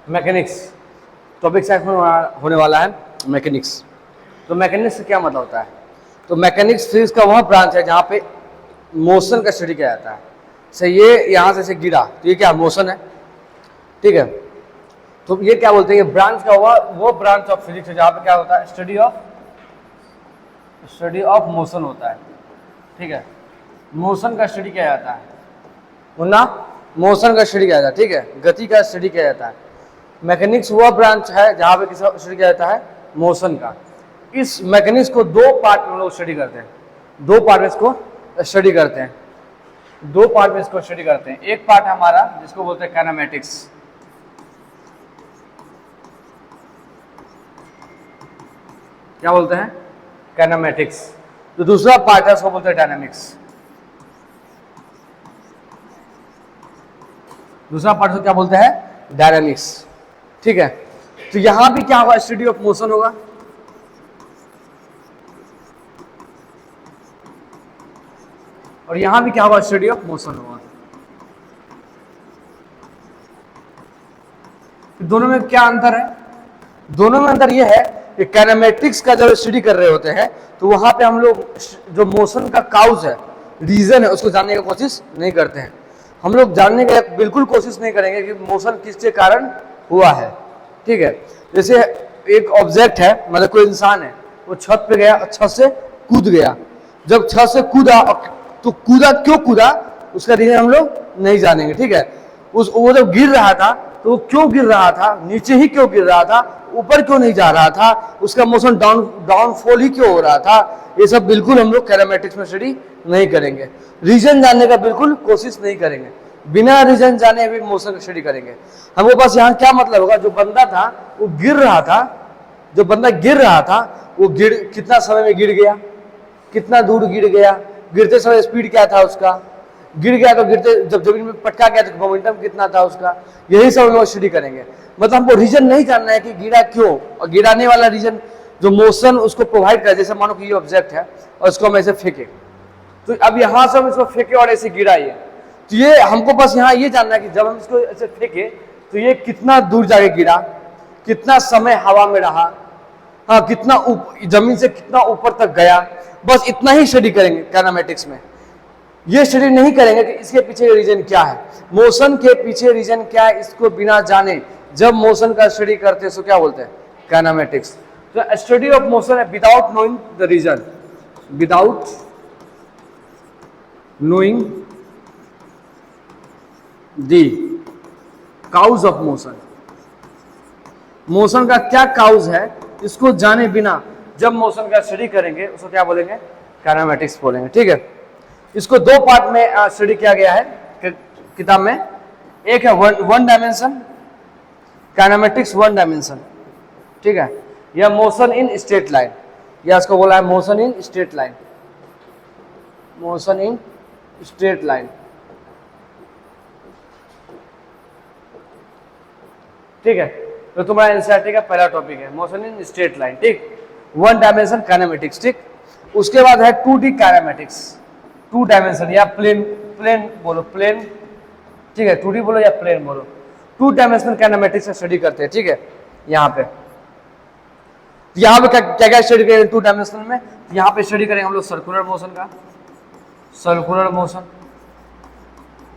Mechanics topic से होने वाला है मैकेनिक्स। तो मैकेनिक्स से क्या मतलब होता है? तो मैकेनिक्स फिजिक्स का वह ब्रांच है जहाँ पे मोशन का स्टडी किया जाता है। से ये यहाँ से गिरा तो ये क्या मोशन है, ठीक है। तो ये क्या बोलते हैं, ये ब्रांच का हुआ वो ब्रांच ऑफ फिजिक्स है जहाँ पे क्या होता है, स्टडी ऑफ मोशन होता है, ठीक है। मोशन का स्टडी किया जाता है, वरना मोशन का स्टडी किया जाता है, ठीक है, गति का स्टडी किया जाता है। मैकेनिक्स वह ब्रांच है जहाँ पे किसका स्टडी किया जाता है, मोशन का। इस मैकेनिक्स को दो पार्ट में हम लोग स्टडी करते हैं, दो पार्ट में इसको स्टडी करते हैं, दो पार्ट में इसको स्टडी करते हैं। एक पार्ट हमारा जिसको बोलते हैं काइनेमैटिक्स, क्या बोलते हैं, काइनेमैटिक्स। तो दूसरा पार्ट है उसको बोलते हैं डायनामिक्स। दूसरा पार्ट को क्या बोलते हैं, डायनामिक्स, ठीक है। तो यहां भी क्या होगा, स्टडी ऑफ मोशन होगा, और यहां भी क्या होगा, स्टडी ऑफ मोशन होगा। दोनों में क्या अंतर है? दोनों में अंतर यह है कि काइनेमैटिक्स का जब स्टडी कर रहे होते हैं तो वहां पे हम लोग जो मोशन का काउज है, रीजन है, उसको जानने की कोशिश नहीं करते हैं। हम लोग जानने की बिल्कुल कोशिश नहीं करेंगे कि मोशन किसके कारण हुआ है, ठीक है। जैसे एक ऑब्जेक्ट है, मतलब कोई इंसान है, वो छत पे गया, छत से कूद गया। जब छत से कूदा तो कूदा क्यों कूदा, उसका रीजन हम लोग नहीं जानेंगे, ठीक है। वो जब गिर रहा था तो वो क्यों गिर रहा था, नीचे ही क्यों गिर रहा था, ऊपर क्यों नहीं जा रहा था, उसका मोशन डाउनफॉल ही क्यों हो रहा था, ये सब बिल्कुल हम लोग काइनेमैटिक्स में स्टडी नहीं करेंगे। रीजन जानने का बिल्कुल कोशिश नहीं करेंगे, बिना रीजन जाने भी मोशन का स्टडी करेंगे। हमको पास यहाँ क्या मतलब होगा, जो बंदा था वो गिर रहा था, जो बंदा गिर रहा था वो कितना समय में गिर गया, कितना दूर गिर गया, गिरते समय स्पीड क्या था उसका, गिर गया तो गिरते जब जमीन में पटका गया तो मोमेंटम कितना था उसका, यही सब हम लोग स्टडी करेंगे। मतलब हमको रीजन नहीं जानना है कि गिरा क्यों, और गिराने वाला रीजन जो मोशन उसको प्रोवाइड करे। जैसे मानो कि ये ऑब्जेक्ट है और इसको हम ऐसे फेंके, तो अब यहाँ से हम इसको फेंके और ऐसे गिरा ये, तो ये हमको बस यहाँ ये जानना है कि जब हम इसको ऐसे फेंके तो ये कितना दूर जाके गिरा, कितना समय हवा में रहा, हाँ, कितना जमीन से कितना ऊपर तक गया, बस इतना ही स्टडी करेंगे काइनेमैटिक्स में। ये स्टडी नहीं करेंगे कि इसके पीछे रीजन क्या है, मोशन के पीछे रीजन क्या है, इसको बिना जाने जब मोशन का स्टडी करते हैं तो क्या बोलते हैं, काइनेमैटिक्स। तो स्टडी ऑफ मोशन है without knowing the reason, without knowing the cause of motion. Motion का क्या काउज है इसको जाने बिना जब मोशन का स्टडी करेंगे उसको क्या बोलेंगे, काइनेमैटिक्स बोलेंगे, ठीक है। इसको दो पार्ट में स्टडी किया गया है किताब में। एक है one dimension, kinematics one dimension, ठीक है, या मोशन इन स्ट्रेट लाइन, या इसको बोला है motion in straight line, motion in straight line, ठीक है। तो तुम्हारा एनसीईआरटी का पहला टॉपिक है मोशन इन स्ट्रेट लाइन, ठीक। वन डायमेंशन काइनेमैटिक्स, ठीक। उसके बाद है 2D काइनेमैटिक्स, टू डायमेंशन या प्लेन, प्लेन बोलो, प्लेन, ठीक है, 2D बोलो या प्लेन बोलो। 2 डायमेंशनल काइनेमैटिक्स का स्टडी करते हैं, ठीक है। यहाँ पे क्या क्या स्टडी करेंगे 2 डायमेंशनल में, यहाँ पे स्टडी करेंगे हम लोग सर्कुलर मोशन का, सर्कुलर मोशन।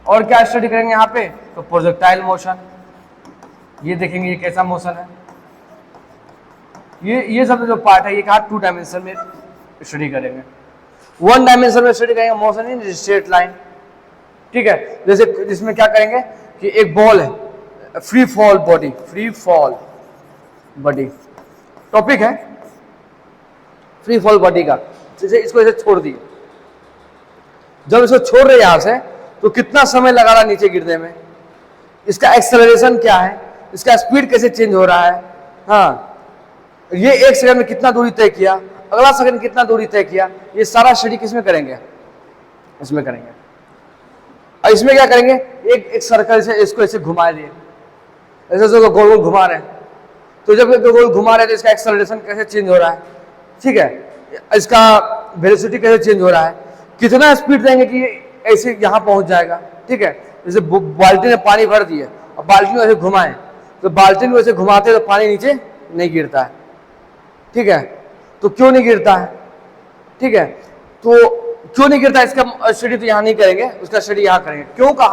और क्या स्टडी करेंगे यहाँ पे, तो प्रोजेक्टाइल मोशन, ये देखेंगे ये कैसा मोशन है, ये सब जो पार्ट है ये कहा 2 डायमेंशन में स्टडी करेंगे। 1 डायमेंशन में स्टडी करेंगे मोशन इन स्ट्रेट लाइन, ठीक है। जैसे जिसमें क्या करेंगे कि एक बॉल है, free fall body, free fall body topic है, फ्री फॉल बॉडी का। जैसे इसको ऐसे छोड़ दिए, जब इसको छोड़ रहे यहां से तो कितना समय लगा रहा नीचे गिरने में, इसका एक्सेलरेशन क्या है, इसका स्पीड कैसे चेंज हो रहा है, हाँ, ये 1 सेकंड में कितना दूरी तय किया, अगला सेकंड कितना दूरी तय किया, ये सारा स्टडी किसमें करेंगे, इसमें करेंगे। और इसमें क्या करेंगे, एक सर्कल से इसको ऐसे घुमा दिए, ऐसे गोल गोल घुमा रहे हैं, तो जब गोल घुमा रहे हैं तो इसका एक्सेलरेशन कैसे चेंज हो रहा है, ठीक है, इसका वेलोसिटी कैसे चेंज हो रहा है, कितना स्पीड देंगे कि ऐसे यहाँ पहुंच जाएगा, ठीक है। जैसे बाल्टी में पानी भर दिए और बाल्टी में ऐसे घुमाएं तो बाल्टी में वैसे घुमाते तो पानी नीचे नहीं गिरता है, ठीक है। तो क्यों नहीं गिरता है, ठीक है, तो क्यों नहीं गिरता इसका स्टडी तो यहाँ नहीं करेंगे, उसका स्टडी यहाँ करेंगे। क्यों का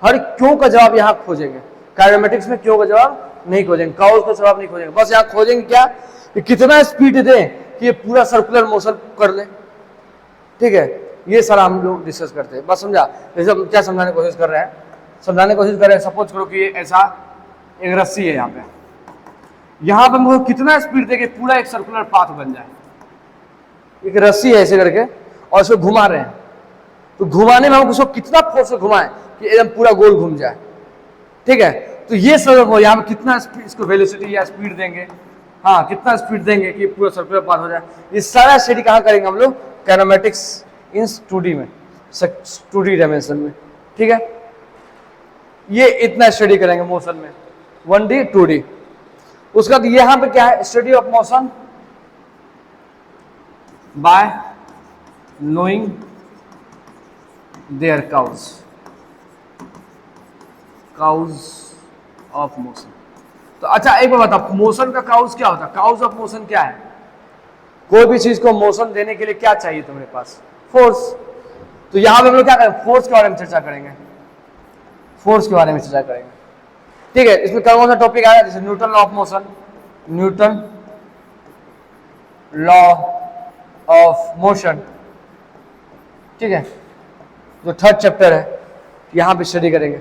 हर क्यों का जवाब यहाँ खोजेंगे। काइनेमेटिक्स में क्यों का जवाब नहीं खोजेंगे, काउज का जवाब नहीं खोजेंगे, बस यहाँ खोजेंगे क्या कि कितना स्पीड दे कि ये पूरा सर्कुलर मोशन कर ले, ठीक है। ये सारा हम लोग डिस्कस करते हैं, बस समझा। जैसे हम क्या समझाने की कोशिश कर रहे हैं, समझाने की कोशिश कर रहे हैं, सपोज करो कि ऐसा एक रस्सी है, यहाँ पे हमको कितना स्पीड दे के पूरा एक सर्कुलर पाथ बन जाए। एक रस्सी है ऐसे करके और इसको घुमा रहे हैं, तो घुमाने में हम उसको कितना फोर्स से घुमाएं कि एकदम पूरा गोल घूम जाए, ठीक है। तो ये सब यहाँ पे कितना स्पीड, इसको वेलोसिटी या स्पीड देंगे, हाँ कितना स्पीड देंगे कि पूरा सर्कुलर पाथ हो जाए। ये सारा स्टडी कहाँ करेंगे हम लोग, काइनेमेटिक्स इन 2D में, 2D डायमेंशन में, ठीक है। ये इतना स्टडी करेंगे मोशन में, 1D 2D। उसका बाद यहाँ पे क्या है, study of motion by knowing their cause of motion. तो अच्छा एक बार बताओ, मोशन का काउज क्या होता है, काउज ऑफ मोशन क्या है। कोई भी चीज को मोशन देने के लिए क्या चाहिए तुम्हारे पास, फोर्स। तो यहां पे हम लोग क्या करेंगे, फोर्स के बारे में चर्चा करेंगे, फोर्स के बारे में चर्चा करेंगे, ठीक है। इसमें कौन सा टॉपिक आया, जैसे Newton law of motion, Newton law of motion, ठीक है, जो 3rd चैप्टर है यहां पे स्टडी करेंगे,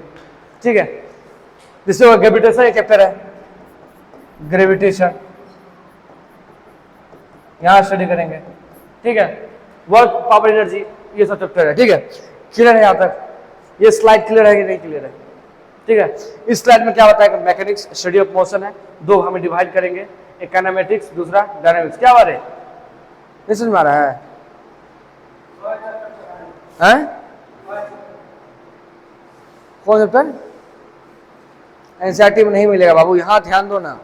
ठीक है। जिससे ग्रेविटेशन एक चैप्टर है, ग्रेविटेशन यहां स्टडी करेंगे, ठीक है। वर्क, पावर, एनर्जी, ये सब चैप्टर है, ठीक है। क्लियर है यहाँ तक, ये स्लाइड क्लियर है कि नहीं क्लियर है, ठीक है। इस स्लाइड में क्या बताया, मैकेनिक्स स्टडी ऑफ मोशन है, दो हमें डिवाइड करेंगे, एक काइनेमेटिक्स दूसरा डायनामिक्स। क्या बात है, नहीं समझ में आ रहा है, कौन चैप्टर, एनसीईआरटी में नहीं मिलेगा बाबू, यहाँ ध्यान दो ना।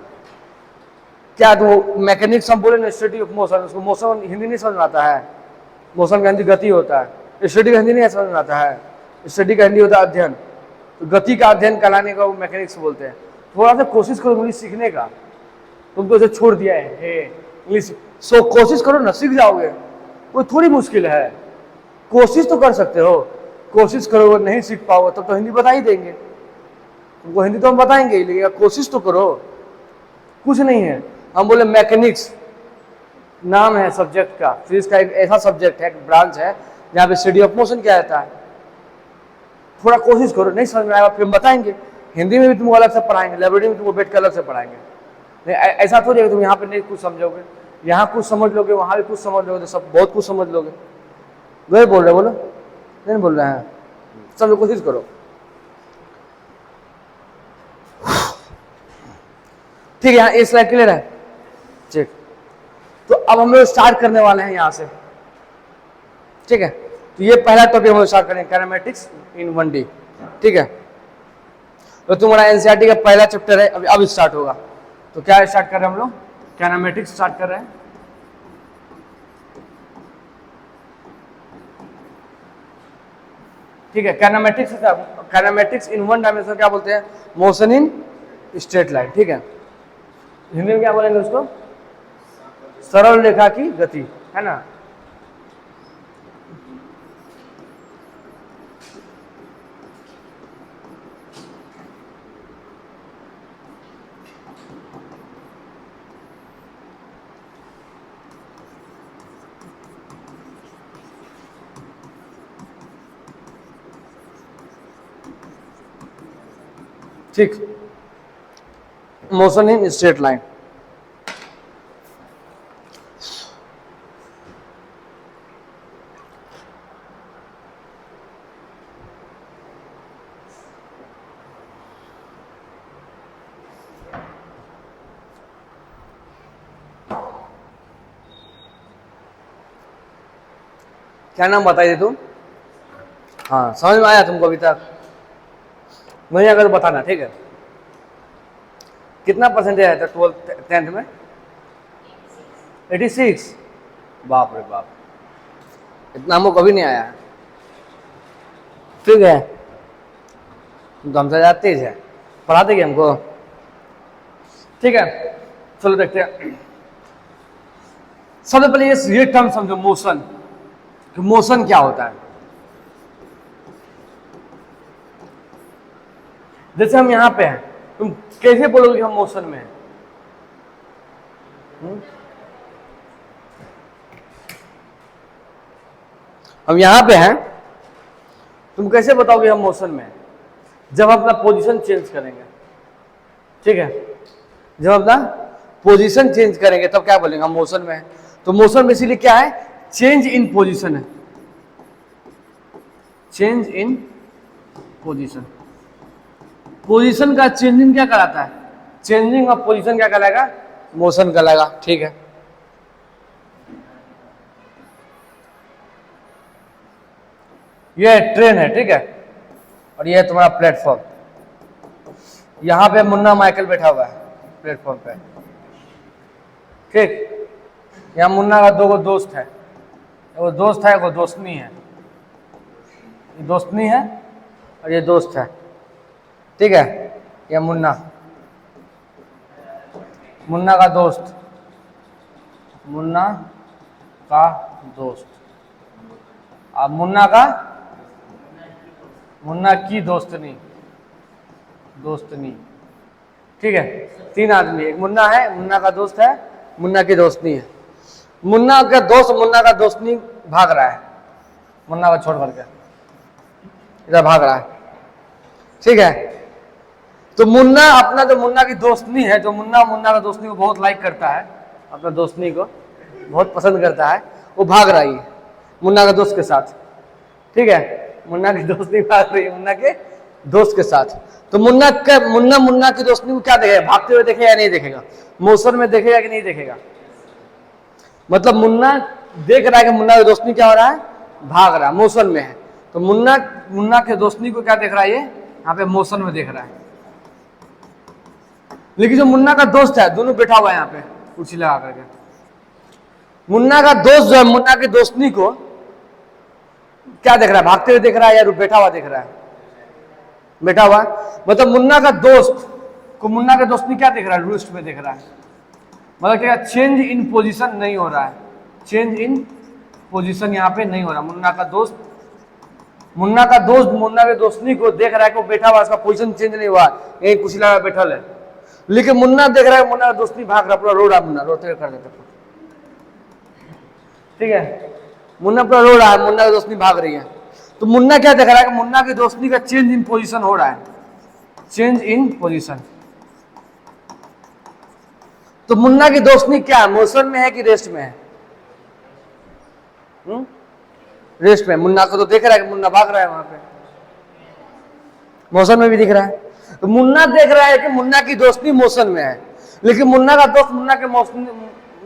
क्या तो मैकेनिक्स हम बोले ना, स्टडी ऑफ मोशन, उसको मोशन हिंदी नहीं समझ में आता है, मोशन का हिंदी गति होता है, स्टडी का हिंदी नहीं समझ में आता है, स्टडी का हिंदी होता है अध्ययन। तो गति का अध्ययन कराने का वो मैकेनिक्स बोलते हैं। थोड़ा सा कोशिश करो इंग्लिश सीखने का, तुम तो इसे छोड़ दिया है इंग्लिश, सो कोशिश करो ना, सीख जाओगे, कोई थोड़ी मुश्किल है, कोशिश तो कर सकते हो, कोशिश करो, नहीं सीख पाओगे तब तो हिंदी बता ही देंगे, तुमको हिंदी तो हम बताएंगे ही, लेकिन कोशिश तो करो, कुछ नहीं है। हम बोले मैकेनिक्स नाम है सब्जेक्ट का, फिजिक्स का एक ऐसा सब्जेक्ट है, एक ब्रांच है जहाँ पे स्टडी ऑफ मोशन क्या रहता है। थोड़ा कोशिश करो, नहीं समझ में आएगा फिर हम बताएंगे, हिंदी में भी तुमको अलग से पढ़ाएंगे, लाइब्रेरी में तुमको बैठ कर अलग से पढ़ाएंगे। नहीं ऐसा थोड़ी है तुम यहाँ पे नहीं कुछ समझोगे, यहाँ कुछ समझ लोगे, वहाँ भी कुछ समझ लोगे, तो सब बहुत कुछ समझ लोगे। वही बोल रहे बोलो, नहीं बोल रहे हैं, सब लोग कोशिश करो, ठीक है। यहाँ ये स्लाइड क्लियर है, ठीक। तो अब हम लोग स्टार्ट करने वाले हैं यहाँ से, ठीक है। तो ये पहला टॉपिक हम लोग स्टार्ट करेंगे, काइनेमेटिक्स इन 1D, ठीक है। तो तुम्हारा एनसीईआरटी का पहला चैप्टर है, अब स्टार्ट होगा। तो क्या स्टार्ट कर रहे हैं हम लोग, काइनेमेटिक्स स्टार्ट कर रहे हैं, ठीक है। काइनेमेटिक्स इन 1 डायमेंशन क्या बोलते हैं, मोशन इन स्ट्रेट लाइन, ठीक है। हिंदी में क्या बोलेंगे उसको, सरल रेखा की गति, है ना। ठीक, मोशन इन स्ट्रेट लाइन। क्या नाम बताइए तुम, हाँ समझ में आया तुमको अभी तक, नहीं अगर बताना, ठीक है। कितना परसेंटेज आया था 10th में, 86, बाप रे बाप, इतना हमको कभी नहीं आया, ठीक है। तो हमसे ज़्यादा तेज है, पढ़ाते क्या हमको, ठीक है, चलो देखते हैं। सबसे पहले ये टर्म समझो, मोशन। कि मोशन क्या होता है। जैसे हम यहां पे हैं, तुम कैसे बोलोगे कि हम मोशन में हैं? हम यहां पे हैं, तुम कैसे बताओगे हम मोशन में हैं? जब हम अपना पोजीशन चेंज करेंगे, ठीक है, जब अपना पोजीशन चेंज करेंगे तब क्या बोलेंगे? हम मोशन में हैं। तो मोशन बेसिकली क्या है? चेंज इन पोजीशन है, चेंज इन पोजीशन। पोजीशन का चेंजिंग क्या कराता है? चेंजिंग ऑफ पोजीशन क्या कहलाएगा? मोशन कहलाएगा, ठीक है। ये ट्रेन है, ठीक है, और ये है तुम्हारा प्लेटफॉर्म। यहां पे मुन्ना माइकल बैठा हुआ है प्लेटफॉर्म पे, ठीक। यहाँ मुन्ना का दो दोस्त है, वो दोस्त है, वो दोस्तनी है, ये दोस्तनी है और ये दोस्त है, ठीक है। ये मुन्ना, मुन्ना का दोस्त, मुन्ना का दोस्त, अब मुन्ना का, मुन्ना की दोस्तनी, दोस्तनी, ठीक है। तीन आदमी, एक मुन्ना है, मुन्ना का दोस्त है, मुन्ना की दोस्तनी है। मुन्ना का दोस्त, मुन्ना का दोस्तनी भाग रहा है, मुन्ना को छोड़ करके इधर भाग रहा है, ठीक है। तो मुन्ना अपना जो मुन्ना की दोस्तनी है, जो मुन्ना का दोस्तनी को बहुत लाइक करता है, अपना दोस्तनी को बहुत पसंद करता है, वो भाग रही है मुन्ना के दोस्त के साथ, ठीक है। मुन्ना की दोस्तनी भाग रही है मुन्ना के दोस्त के साथ। तो मुन्ना की दोस्तनी को क्या देखेगा? भागते हुए देखेगा या नहीं देखेगा? मोशन में देखेगा कि नहीं देखेगा? मतलब मुन्ना देख रहा है कि मुन्ना की दोस्तनी क्या हो रहा है? भाग रहा है, मोशन में है। तो मुन्ना के दोस्तनी को क्या देख रहा है? ये यहाँ पे मोशन में देख रहा है। लेकिन जो मुन्ना का दोस्त है, दोनों बैठा हुआ है यहाँ पे कुर्सी लगा करके, मुन्ना का दोस्त जो है मुन्ना की दोस्तनी को क्या देख रहा है? भागते हुए देख रहा है या बैठा हुआ देख रहा है? बैठा हुआ। मतलब मुन्ना का दोस्त को मुन्ना के दोस्तनी क्या देख रहा है? रिस्ट में देख रहा है। मतलब क्या? चेंज इन पोजीशन नहीं हो रहा है, चेंज इन पोजीशन यहाँ पे नहीं हो रहा। मुन्ना का दोस्त मुन्ना के दोस्तनी को देख रहा है कि वो बैठा हुआ, उसका पोजीशन चेंज नहीं हुआ, यही कुर्सी लगा बैठा है। लेकिन मुन्ना देख रहा है मुन्ना का दोस्तनी भाग रहा, पूरा रो रहा, मुन्ना रोते हुए कर देता, ठीक है। मुन्ना पूरा रो रहा है, मुन्ना की दोस्तनी भाग रही है। तो मुन्ना क्या देख रहा है कि मुन्ना की दोस्तनी का चेंज इन पोजीशन हो रहा है, चेंज इन पोजीशन। तो मुन्ना की दोस्तनी क्या मोशन में है कि रेस्ट में है? रेस्ट में। मुन्ना को तो देख रहा है कि मुन्ना भाग रहा है वहां पे, मोशन में भी दिख रहा है। तो मुन्ना देख रहा है कि मुन्ना की दोस्तनी मोशन में है, लेकिन मुन्ना का दोस्त मुन्ना के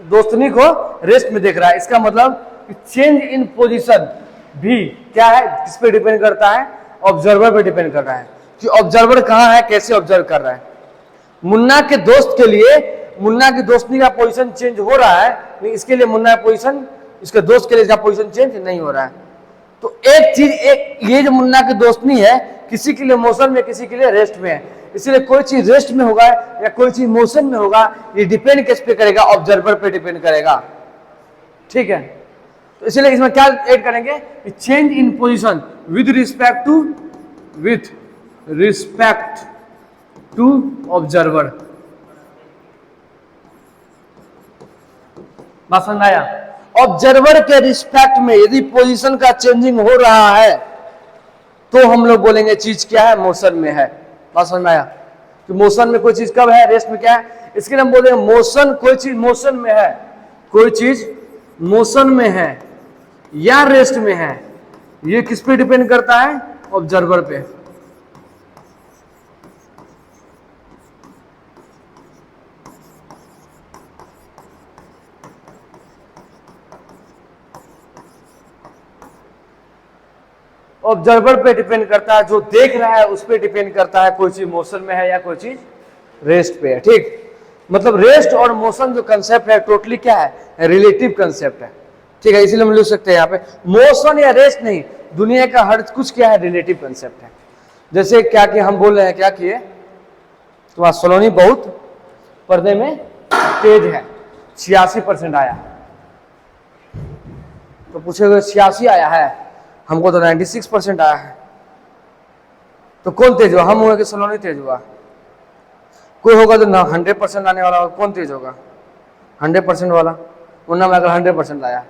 दोस्तनी को रेस्ट में देख रहा है। इसका मतलब चेंज इन पोजीशन भी क्या है? किस पे डिपेंड करता है? ऑब्जर्वर पे डिपेंड कर रहा है कि ऑब्जर्वर कहाँ है, कैसे ऑब्जर्व कर रहा है। मुन्ना के दोस्त के लिए मुन्ना की दोस्तनी का पोजीशन चेंज हो रहा है, लेकिन इसके लिए मुन्ना का पोजीशन, इसके दोस्त के लिए इसका पोजीशन चेंज नहीं हो रहा है। तो एक चीज, ये जो मुन्ना की दोस्तनी है, किसी के लिए मोशन में, किसी के लिए रेस्ट में है। इसलिए कोई चीज रेस्ट में होगा या कोई चीज मोशन में होगा, ये डिपेंड किस पे करेगा? ऑब्जर्वर पे डिपेंड करेगा, ठीक है। तो इसलिए इसमें क्या ऐड करेंगे? Change in position with respect to observer. बात समझ आया? ऑब्जर्वर के रिस्पेक्ट में यदि पोजीशन का चेंजिंग हो रहा है तो हम लोग बोलेंगे चीज क्या है? मोशन में है। बात समझ में आया? कि मोशन में कोई चीज कब है, रेस्ट में क्या है? इसके लिए हम बोलेंगे मोशन, कोई चीज मोशन में है, कोई चीज मोशन में है या रेस्ट में है, ये किस पे डिपेंड करता है? ऑब्जर्वर पे। ऑब्जर्वर पे डिपेंड करता है, जो देख रहा है उस पे डिपेंड करता है कोई चीज मोशन में है या कोई चीज रेस्ट पे है, ठीक। मतलब रेस्ट और मोशन जो कंसेप्ट है टोटली क्या है? रिलेटिव कंसेप्ट है, ठीक है। इसीलिए हम लिख सकते हैं यहाँ पे मोशन या रेस्ट नहीं, दुनिया का हर कुछ क्या है? रिलेटिव कंसेप्ट है। जैसे क्या कि हम बोल रहे हैं, क्या किए तुम्हारा सलोनी बहुत पढ़ने में तेज है, 86% आया। तो पूछेगा 86 आया है, हमको तो 96% आया है, तो कौन तेज हुआ, हम हुए कि सलोनी तेज हुआ? कोई होगा तो ना 100% लाने वाला, कौन तेज होगा? 100% वाला। मुन्ना माइकल 100% लाया,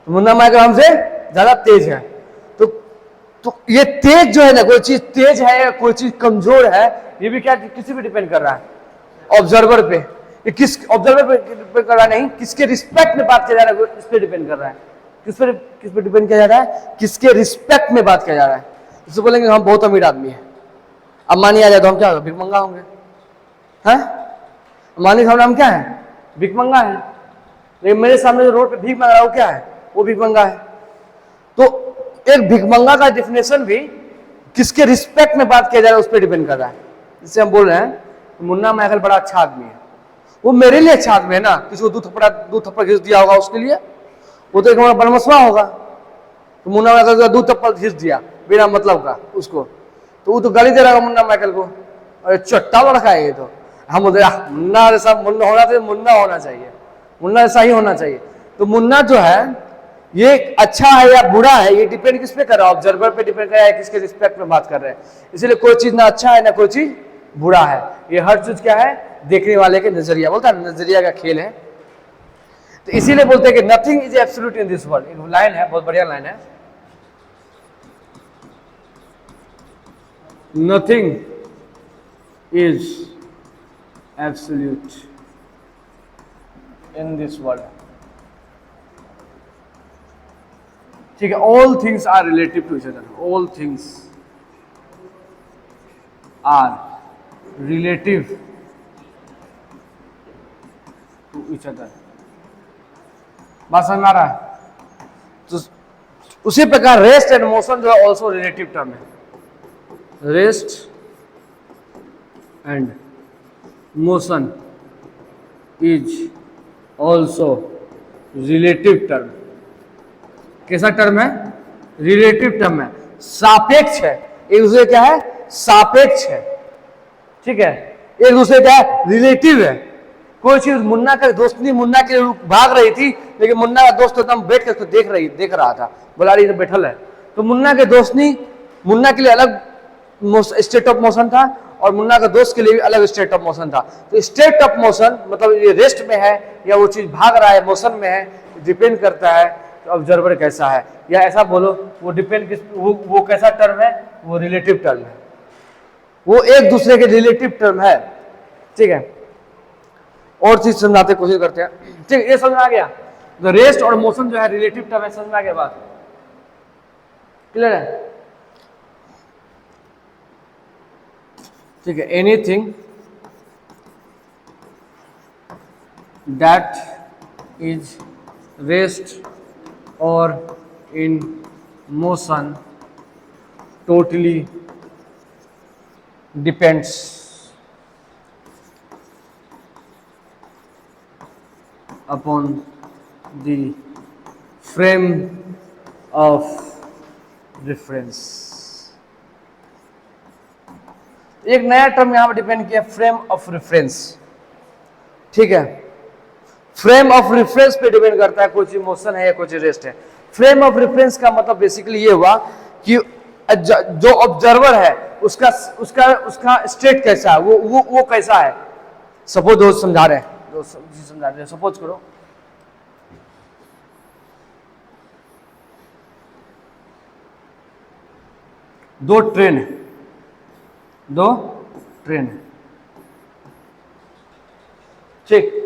तो मुन्ना माइकल हमसे ज्यादा तेज है। तो ये तेज जो है ना, कोई चीज तेज है या कोई चीज कमजोर है, ये भी क्या किसी पे डिपेंड कर रहा है? ऑब्जर्वर पे। ये किस ऑब्जर्वर पे डिपेंड कर रहा है? नहीं, किसके रिस्पेक्ट में बात किया जा रहा है, इस पे डिपेंड कर रहा है। किस पे डिपेंड किया जा रहा है? किसके रिस्पेक्ट में बात किया जा रहा है। इससे बोलेंगे हम बहुत अमीर आदमी है, अब मानी आ जाए तो हम क्या भिख मंगा होंगे? हैं? मानी सामने हम क्या है? भिख मंगा है। लेकिन मेरे सामने जो रोड पे भीख मांग रहा है वो क्या है? वो भिख मंगा है। तो एक भिखमंगा का डेफिनेशन भी किसके रिस्पेक्ट में बात किया जा रहा है उस पर डिपेंड कर रहा है। जिससे हम बोल रहे हैं मुन्ना माइकल बड़ा अच्छा आदमी है, वो मेरे लिए अच्छा आदमी है ना। किसी को दो थप्पड़ घिस दिया होगा उसके लिए, वो तो एक हमारा बनमसवा होगा। तो मुन्ना माइकल का 2 थप्पड़ घिस दिया बिना मतलब का उसको, तो वो तो गाली दे रहा है मुन्ना माइकल को, अरे चट्टा लड़का है ये। तो हम बोलते मुन्ना जैसा मुन्ना होना चाहिए, मुन्ना होना चाहिए, मुन्ना ऐसा ही होना चाहिए। तो मुन्ना जो है ये अच्छा है या बुरा है, ये डिपेंड किस पे कर रहा है? ऑब्जर्वर पे डिपेंड कर रहा है, किसके रिस्पेक्ट में बात कर रहे हैं। इसलिए कोई चीज ना अच्छा है ना कोई चीज बुरा है, ये हर चीज क्या है? देखने वाले के नजरिया, बोलता है नजरिया का खेल है। तो इसीलिए बोलते हैं कि nothing is absolute in this world. एक लाइन है, बहुत बढ़िया लाइन है, nothing is absolute in this world. ठीक है, all things are relative to each other, all things are relative to each other. बात समझ में आ रहा है? तो उसी प्रकार रेस्ट एंड मोशन जो है ऑल्सो रिलेटिव टर्म है। Rest and motion is also relative term. कैसा टर्म है? रिलेटिव टर्म है, सापेक्ष है। एक दूसरे क्या है? सापेक्ष है। ठीक है, एक दूसरे क्या है? रिलेटिव है। कोई चीज मुन्ना का दोस्ती मुन्ना के भाग रही थी, लेकिन मुन्ना का दोस्त एकदम बैठ के उसको देख रहा था, बोला रही तो बैठल है। तो मुन्ना के दोस्ती मुन्ना के लिए अलग स्टेट ऑफ मोशन था और मुन्ना का दोस्त के लिए भी अलग स्टेट ऑफ मोशन था। तो स्टेट ऑफ मोशन मतलब ये रेस्ट में है या वो चीज भाग रहा है मोशन में है, डिपेंड करता है ऑब्जर्वर कैसा है। या ऐसा बोलो वो डिपेंड किस वो कैसा टर्म है? वो रिलेटिव टर्म है, वो एक दूसरे के रिलेटिव टर्म है। ठीक है, और चीज समझाते कोशिश करते हैं। ठीक है, ये समझ में आ गया? तो रेस्ट और मोशन जो है रिलेटिव टर्म है, समझ में आ गया बात? क्लियर है? ठीक है, anything that is rest or in motion totally depends upon the frame of reference। एक नया टर्म यहां पर डिपेंड किया, फ्रेम ऑफ रेफरेंस। ठीक है, फ्रेम ऑफ रेफरेंस पे डिपेंड करता है कोई चीज मोशन है या कोई चीज रेस्ट है। फ्रेम ऑफ रेफरेंस का मतलब बेसिकली ये हुआ कि जो ऑब्जर्वर है उसका उसका उसका स्टेट कैसा है, वो कैसा है। सपोज दोस्त समझा रहे हैं, सपोज करो दो ट्रेन है, ठीक,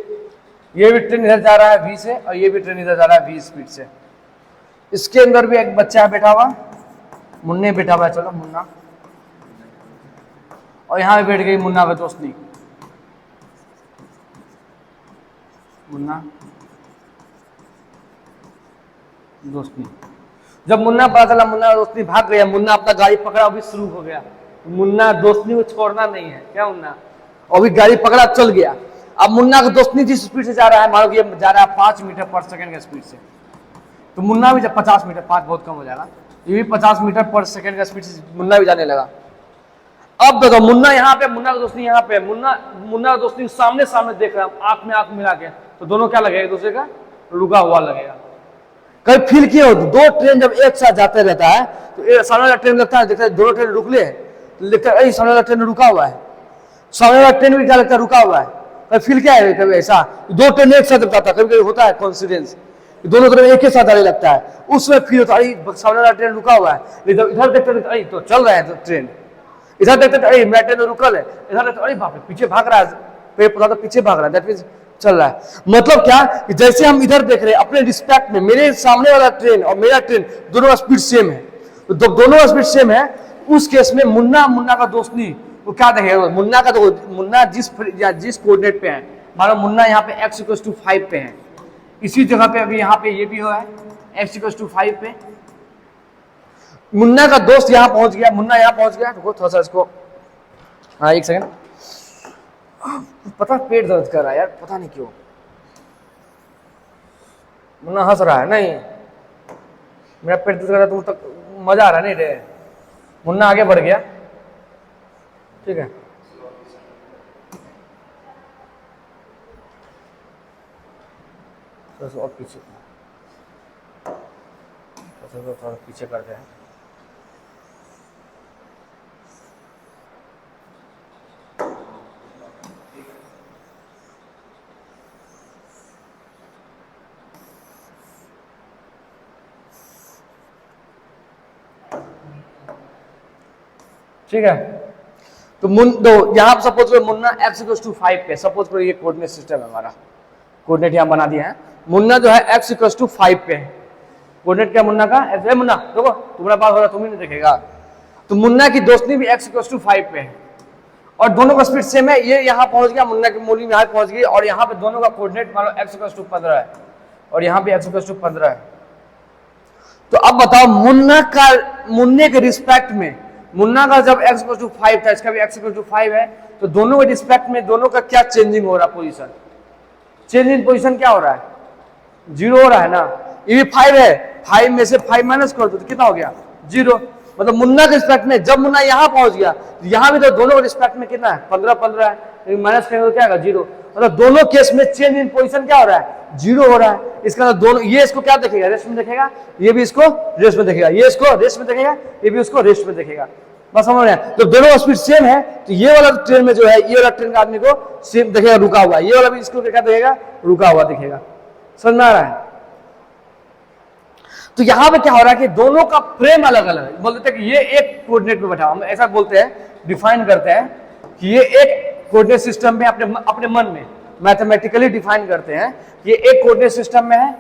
ये भी ट्रेन इधर जा रहा है v से और ये भी ट्रेन इधर जा रहा है v स्पीड से। इसके अंदर भी एक बच्चा बैठा हुआ, मुन्ने बैठा हुआ है, चलो मुन्ना, और यहां पे बैठ गई मुन्ना का दोस्ती, मुन्ना दोस्ती। जब मुन्ना पता चला मुन्ना दोस्ती भाग गया, मुन्ना अपना गाड़ी पकड़ा अभी शुरू हो गया। मुन्ना दोस्ती को छोड़ना नहीं है क्या मुन्ना, अभी गाड़ी पकड़ा चल गया। अब मुन्ना का दोस्ती जिस स्पीड से जा रहा है, मान लो ये जा रहा है 5 मीटर पर सेकंड के स्पीड से, तो मुन्ना भी जब 50 मीटर, 5 बहुत कम हो जाएगा, ये भी 50 मीटर पर सेकंड का स्पीड से मुन्ना भी जाने लगा। अब देखो मुन्ना यहाँ पे, मुन्ना का दोस्ती यहाँ पे, मुन्ना का दोस्ती सामने सामने देख रहा है, आंख में आंख मिला के, तो दोनों क्या लगेगा एक दूसरे का रुका हुआ लगेगा। कभी फील किए हो दो ट्रेन जब एक साथ जाते रहता है तो सामने वाला ट्रेन लगता है, देखता है दोनों ट्रेन रुकले तो लगता है सामने वाला ट्रेन रुका हुआ है, सामने वाला ट्रेन भी क्या लगता है रुका हुआ है। कभी फील क्या है कभी ऐसा दो ट्रेन एक साथ जब था, कभी कभी होता है कॉन्सिडेंस, दोनों ट्रेन एक ही साथ आने लगता है, उसमें फील होता है सामने वाला ट्रेन रुका हुआ है, लेकिन इधर देखते तो चल रहा है ट्रेन, इधर देखते अरे मेरा ट्रेन रुकल है, इधर देखते अरे बाप रे पीछे भाग रहा है, पेड़ पौधा तो पीछे भाग रहा है, दैट मींस चल रहा है। मतलब क्या कि जैसे हम इधर देख रहे हैं अपने रिस्पेक्ट में, मेरे सामने वाला ट्रेन और मेरा ट्रेन दोनों का स्पीड सेम है, तो दोनों का स्पीड सेम है, उस केस में मुन्ना का दोस्त नहीं, वो क्या देखेगा मुन्ना का, तो मुन्ना जिस कोऑर्डिनेट पे है, मानो मुन्ना यहाँ पे x=5 पे है, इसी जगह पे अभी यहाँ पे ये भी हुआ है x=5 पे, मुन्ना का दोस्त यहाँ पहुंच गया, मुन्ना यहाँ पहुंच गया, तो थोड़ा सा इसको, हाँ एक सेकंड, पता पेट दर्द कर रहा है यार, पता नहीं क्यों। मुन्ना हंस रहा है, नहीं मेरा पेट दर्द कर रहा है, तुम तक मजा आ रहा नहीं रे। मुन्ना आगे बढ़ गया, ठीक है, और पीछे थोड़ा पीछे करते हैं। ठीक है, तो यहां सपोज करो मुन्ना x=5 पे, सपोज करो ये कोऑर्डिनेट सिस्टम है हमारा, कोऑर्डिनेट यहां बना दिया है, मुन्ना जो है x=5 पे है, कोऑर्डिनेट क्या मुन्ना का x, मुन्ना देखो तुम्हारा पास हो रहा तुम ही नहीं देखेगा, तो मुन्ना की दोस्ती भी x=5 पे है और दोनों का स्पीड सेम है, ये यहां पहुंच गया, मुन्ना की मूली यहाँ पहुंच गई, और यहाँ पे दोनों का कोऑर्डिनेट मान लो x=15 है और यहाँ पे x=15 है। तो अब बताओ मुन्ने के रिस्पेक्ट में, मुन्ना का जब x=5 था, इसका भी x=5 है, तो दोनों के रिस्पेक्ट में दोनों का क्या चेंजिंग हो रहा है, पोजीशन, चेंज इन पोजीशन क्या हो रहा है, 0 हो रहा है ना, ये भी 5 है, 5 में से 5 माइनस कर दो तो कितना हो गया 0, मतलब मुन्ना के रिस्पेक्ट में जब मुन्ना यहाँ पहुंच गया, यहाँ भी तो दोनों के रिस्पेक्ट में कितना है 15 है, माइनस करेंगे तो क्या होगा 0, मतलब दोनों केस में चेंज इन पोजीशन क्या हो रहा है 0 हो रहा है। इसका मतलब दोनों, ये इसको क्या देखेगा रेस्ट में देखेगा, ये भी इसको रेस्ट में देखेगा, ये इसको रेस्ट में देखेगा, ये भी उसको रेस्ट में देखेगा, बस समझ रहे हैं। तो दोनों का स्पीड सेम है, तो ये वाला ट्रेन में जो है, ये वाला ट्रेन का आदमी को सेम देखेगा रुका हुआ, ये वाला भी इसको क्या देखेगा रुका हुआ दिखेगा, समझ में आ रहा है। तो यहां पे क्या हो रहा है कि दोनों का फ्रेम अलग अलग है, बोलते हैं कि ये एक कोऑर्डिनेट में बैठा, हम ऐसा बोलते हैं, डिफाइन करते हैं कि ये एक कोऑर्डिनेट सिस्टम में अपने मन में मैथमेटिकली डिफाइन करते हैं, ये एक कोऑर्डिनेट सिस्टम में है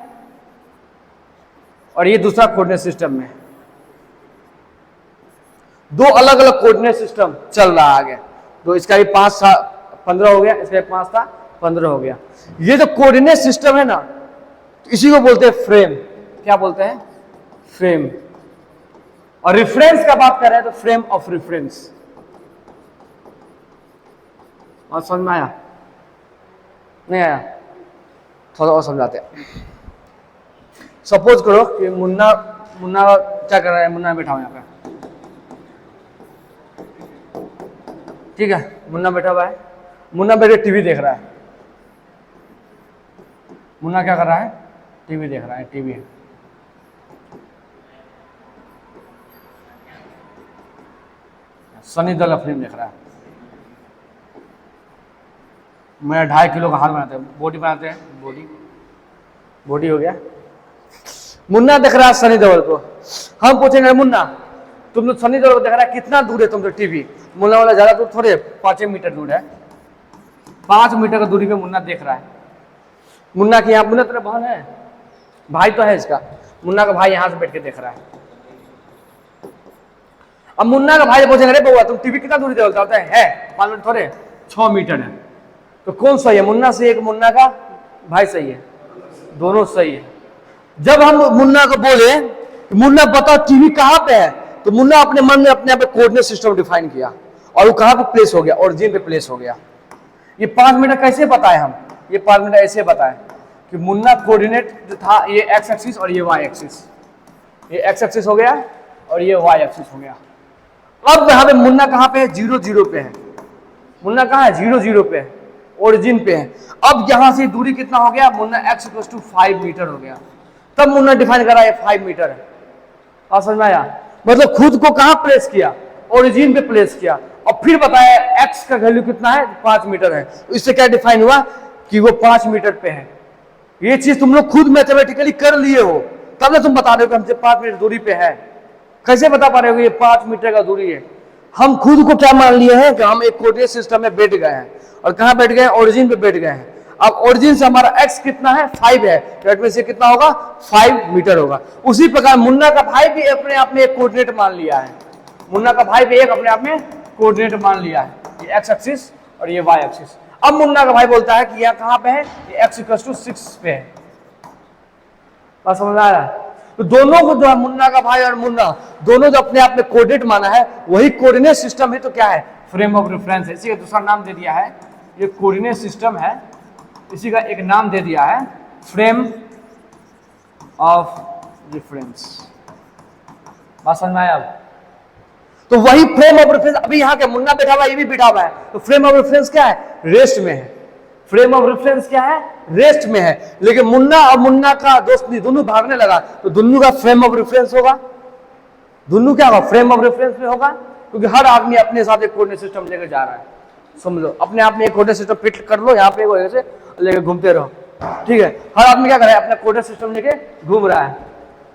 और ये दूसरा कोऑर्डिनेट सिस्टम में है, दो अलग अलग कोऑर्डिनेट सिस्टम चल रहा है आगे, तो इसका भी 5 था 15 हो गया, इसका भी 5 था 15 हो गया। ये जो कोऑर्डिनेट सिस्टम है ना, तो इसी को बोलते हैं फ्रेम, क्या बोलते हैं फ्रेम। और रेफरेंस का बात कर रहे हैं तो फ्रेम ऑफ रेफरेंस, और समझ में आया नहीं आया, थोड़ा और समझाते हैं। सपोज करो कि मुन्ना क्या कर रहा है, मुन्ना बैठा हुआ यहाँ पे, ठीक है, मुन्ना बैठा हुआ है, मुन्ना बैठे टीवी देख रहा है, मुन्ना क्या कर रहा है टीवी देख रहा है, टीवी सनी देओल फिल्म देख रहा है, मेरा 2.5 किलो का हार बनाते हैं, बॉडी बनाते हैं, बॉडी हो गया, मुन्ना देख रहा है सनी देओल को, हम पूछेंगे मुन्ना तुम तो सनी देओल को देख रहा है, कितना दूर है तुम तो टीवी, मुन्ना वाला ज्यादा दूर थोड़े 5 मीटर दूर है, 5 मीटर की दूरी पे मुन्ना देख रहा है। मुन्ना की यहाँ, मुन्ना तेरा बहन है, भाई तो है इसका, मुन्ना का भाई यहाँ से बैठ के देख रहा है। अब मुन्ना का भाई पूछेंगे अरे बउआ तुम टीवी कितना दूरी से बोलता है 5 मीटर थोड़े 6 मीटर है, तो कौन सही है, मुन्ना सही है कि मुन्ना का भाई सही है, दोनों सही है। जब हम मुन्ना को बोले मुन्ना बताओ टीवी कहाँ पे है, तो मुन्ना अपने मन में अपने आप कोऑर्डिनेट सिस्टम डिफाइन किया और वो कहाँ पे प्लेस हो गया, ओरिजिन पे प्लेस हो गया। ये 5 मीटर कैसे बताए हम, ये 5 मीटर ऐसे बताए कि मुन्ना कोऑर्डिनेट जो था ये एक्स एक्सिस और ये वाई एक्सिस, ये एक्स एक्सिस हो गया और ये वाई एक्सिस हो गया। अब यहाँ पे मुन्ना कहाँ पे है, 0 0 पे है। मुन्ना कहाँ है, 0 0 पे है, ओरिजिन पे है। अब यहां से दूरी कितना हो गया, मुन्ना x = 5 मीटर हो गया। तब मुन्ना डिफाइन करा ये 5 मीटर है। आप समझ में आया, मतलब खुद को कहां प्लेस किया, ओरिजिन पे प्लेस किया, और फिर बताया x का वैल्यू कितना है, 5 मीटर है। तो इससे क्या डिफाइन हुआ कि वो 5 मीटर पे है। ये चीज तुम लोग खुद मैथमेटिकली कर लिए हो, तब ना तुम बता रहे हो कि हमसे 5 मीटर दूरी पे है। कैसे बता पा रहे हो कि ये 5 मीटर का दूरी है? हम खुद को क्या मान लिए हैं कि हम एक कोऑर्डिनेट सिस्टम में बैठ गए हैं, और कहां बैठ गए, ओरिजिन पे बैठ गए हैं। अब ओरिजिन से हमारा x कितना है, 5 है, दैट मींस ये कितना होगा, 5 मीटर होगा। उसी प्रकार मुन्ना का भाई भी अपने आप में एक कोऑर्डिनेट मान लिया है। मुन्ना का भाई भी एक अपने आप में कोऑर्डिनेट मान लिया है, ये x एक्सिस और ये y एक्सिस। अब मुन्ना का भाई बोलता है कि यह कहां पे है, ये x = 6 पे है। बात समझ में आ रहा है? तो दोनों को जो है, मुन्ना का भाई और मुन्ना दोनों जो अपने आप में कोऑर्डिनेट माना है, वही कोऑर्डिनेट सिस्टम है। तो क्या है, फ्रेम ऑफ रेफरेंस है। इसी का दूसरा नाम दे दिया है, ये कोऑर्डिनेट सिस्टम है, इसी का एक नाम दे दिया है, फ्रेम ऑफ रेफरेंस। बात समझ में आया? अब तो वही फ्रेम ऑफ रेफरेंस अभी यहाँ के मुन्ना बैठा हुआ है, ये भी बैठा हुआ है। तो फ्रेम ऑफ रेफरेंस क्या है, रेस्ट में है। फ्रेम ऑफ रेफरेंस क्या है, रेस्ट में है। लेकिन मुन्ना और मुन्ना का दोस्त नहीं, दोनों भागने लगा, तो दोनों का फ्रेम ऑफ रेफरेंस होगा। दोनों क्या होगा, फ्रेम ऑफ रेफरेंस में होगा, क्योंकि हर आदमी अपने साथ एक कोऑर्डिनेट सिस्टम लेकर जा रहा है। समझ लो, अपने आप में एक कोऑर्डिनेट सिस्टम फिट कर लो, यहाँ पे ऐसे लेके घूमते रहो, ठीक है। हर आदमी क्या कर रहा है, अपना कोऑर्डिनेट सिस्टम लेके घूम रहा है,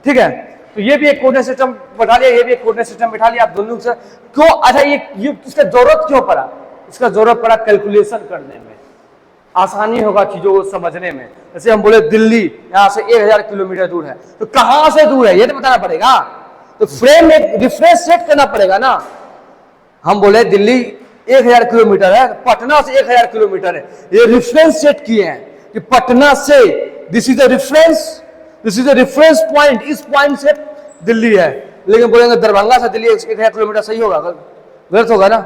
ठीक है। तो ये भी एक कोऑर्डिनेट सिस्टम बैठा लिया, ये भी एक कोऑर्डिनेट सिस्टम बैठा लिया। आप दोनों से क्यों, अच्छा ये इसका जरूरत क्यों पड़ा, इसका जरूरत पड़ा कैलकुलेशन करने में, आसानी होगा चीजों को समझने में। जैसे हम बोले दिल्ली यहाँ से 1000 किलोमीटर दूर है, तो कहां से दूर है ये तो बताना पड़ेगा। तो फ्रेम एक रिफरेंस सेट करना पड़ेगा ना। हम बोले दिल्ली 1000 किलोमीटर है, पटना से 1000 किलोमीटर है, ये रेफरेंस सेट किए हैं कि पटना से this is the reference, this is the reference point, इस पॉइंट से दिल्ली है। लेकिन बोलेंगे दरभंगा से दिल्ली 1000 किलोमीटर, सही होगा, गलत होगा ना।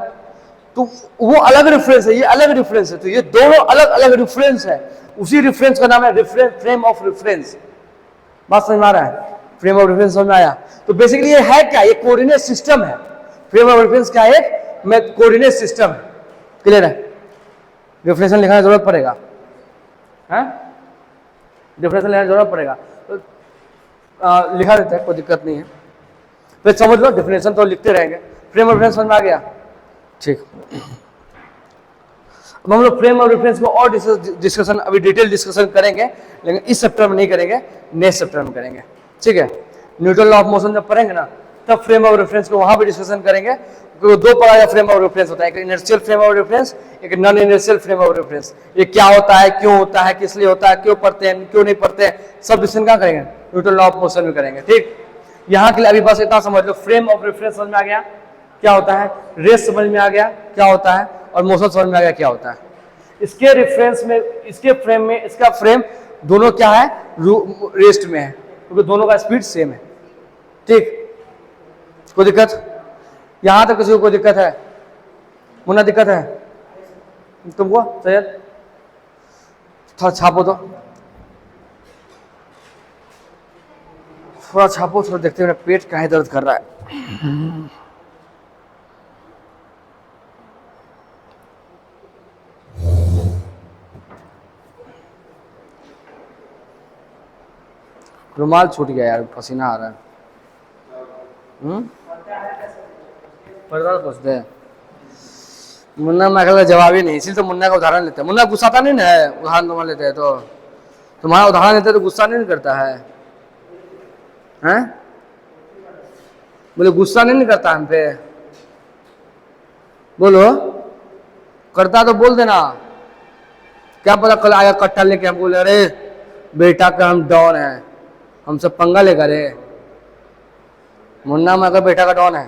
तो वो अलग रेफरेंस है, ये अलग रेफरेंस है, तो ये दोनों अलग अलग रेफरेंस है। उसी रेफरेंस का नाम है रेफरेंस, फ्रेम ऑफ रेफरेंस। बात समझ में आ रहा है, फ्रेम ऑफ रेफरेंस समझ में आया? तो बेसिकली ये है क्या, ये कोऑर्डिनेट सिस्टम है। फ्रेम ऑफ रेफरेंस क्या है, एक कोऑर्डिनेट सिस्टम है। क्लियर है? डिफरेंशियल लिखने की जरूरत पड़ेगा, है डिफरेंशियल लिखने की जरूरत पड़ेगा, तो लिखा देता है, कोई दिक्कत नहीं है। फिर समझ लो, डिफरेंशियल तो लिखते रहेंगे। फ्रेम ऑफ रेफरेंस समझ में आ गया, ठीक। अब हम लोग फ्रेम ऑफ रेफरेंस को और डिस्कशन, अभी डिटेल डिस्कशन करेंगे, लेकिन इस चैप्टर में नहीं करेंगे, नेक्स्ट चैप्टर में करेंगे, ठीक है। न्यूटन लॉ ऑफ मोशन जब पढ़ेंगे ना, तब फ्रेम ऑफ रेफरेंस को वहां भी डिस्कशन करेंगे। क्योंकि दो प्रकार का फ्रेम ऑफ रेफरेंस होता है, एक इनर्शियल फ्रेम ऑफ रेफरेंस, एक non inertial frame of reference. ये क्या होता है, क्यों होता है, किस लिए होता है, क्यों पढ़ते हैं, क्यों नहीं पढ़ते हैं, सब डिस्कशन कहाँ करेंगे, न्यूटन लॉ ऑफ मोशन में करेंगे, ठीक। यहाँ के लिए अभी बस इतना समझ लो, फ्रेम ऑफ रेफरेंस समझ में आ गया क्या होता है, रेस्ट समझ में आ गया क्या होता है, और मोशन समझ में आ गया क्या होता है। इसके रेफरेंस में, इसके फ्रेम में, इसका फ्रेम दोनों क्या है, रेस्ट में है, क्योंकि दोनों का स्पीड सेम है, ठीक। कोई दिक्कत यहां तक किसी को कोई दिक्कत है? मुन्ना दिक्कत है तुमको? सैयद थोड़ा छापो, तो थोड़ा छापो, थोड़ा देखते हैं, पेट काहे दर्द कर रहा है। रुमाल छूट गया यार, पसीना आ रहा है। पूछते हैं मुन्ना, मैं का जवाब ही नहीं, इसीलिए तो मुन्ना का उदाहरण लेते हैं। मुन्ना गुस्साता नहीं ना है, उदाहरण तुम्हारा लेते हैं, तो तुम्हारा उदाहरण लेते हैं तो गुस्सा नहीं करता है, हैं? बोले गुस्सा नहीं करता हम पे, बोलो करता तो बोल देना। क्या पता कल आया कट्टा लेके हम बोले अरे बेटा का हम डॉन है, हम सब पंगा लेकर रे। मुन्ना मैं का बेटा का डॉन है।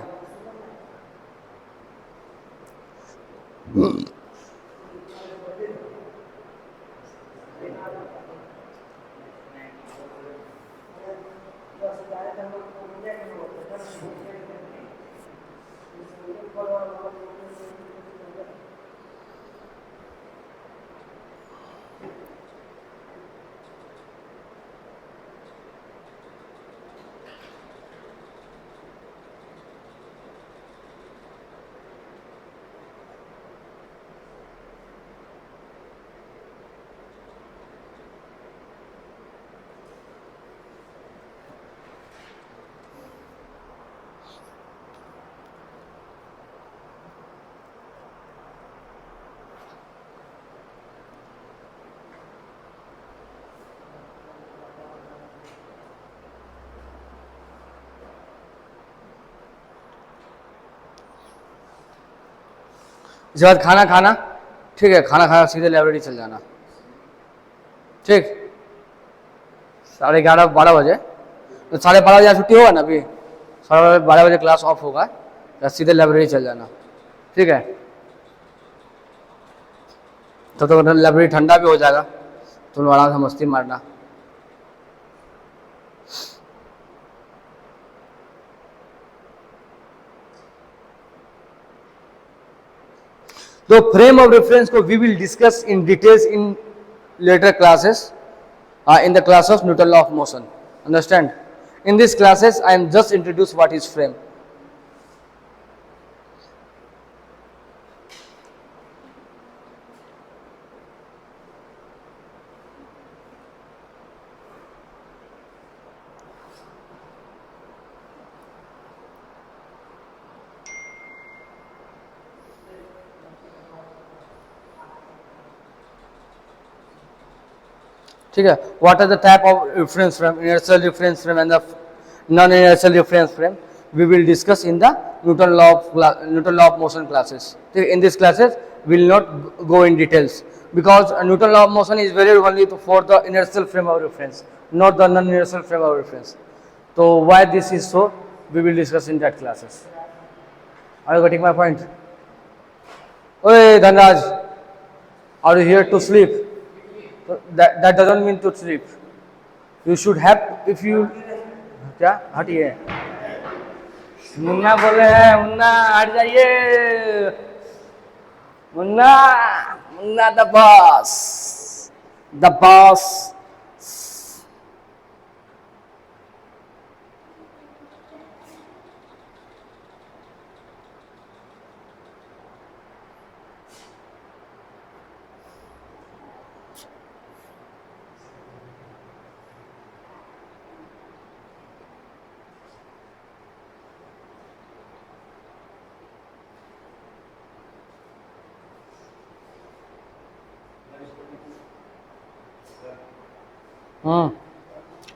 इसके बाद खाना खाना, ठीक है, खाना खाना सीधे लाइब्रेरी चल जाना, ठीक। 11:30 12 बजे, तो 12:30 बजे छुट्टी होगा ना, अभी 12:30 बजे क्लास ऑफ होगा, तो सीधे लाइब्रेरी चल जाना, ठीक है। तब तो लाइब्रेरी ठंडा भी हो जाएगा, तुम आराम से मस्ती मारना। तो फ्रेम ऑफ रेफरेंस को we will discuss in details in later classes, in the class of Newton law of motion. Understand? In these classes, I am just introduce what is frame. ठीक है, what are the type of reference frame, inertial reference frame and the non-inertial reference frame we will discuss in the Newton law of motion classes. In these classes we will not go in details because Newton law of motion is very only for the inertial frame of reference, not the non-inertial frame of reference. So why this is so, we will discuss in that classes. Are you getting my point? Hey Dhanraj, are you here to sleep? That doesn't mean to sleep. You should have, if you, क्या हटिए, मुन्ना बोले हैं, मुन्ना हट जाइए, Munna, Munna the boss, the boss.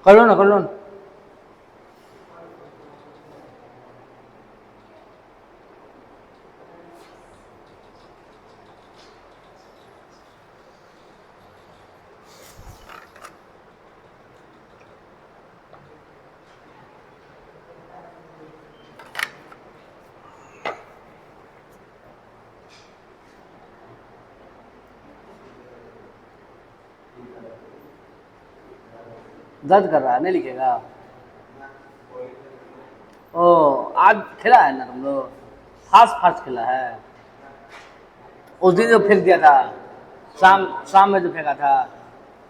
कर लो ना, कर लो ना। दर्द कर रहा है, नहीं लिखेगा? ओ आज खेला है ना तुम लोग, फास्ट खेला है। उस दिन जो फेंक दिया था, शाम में जो फेंका था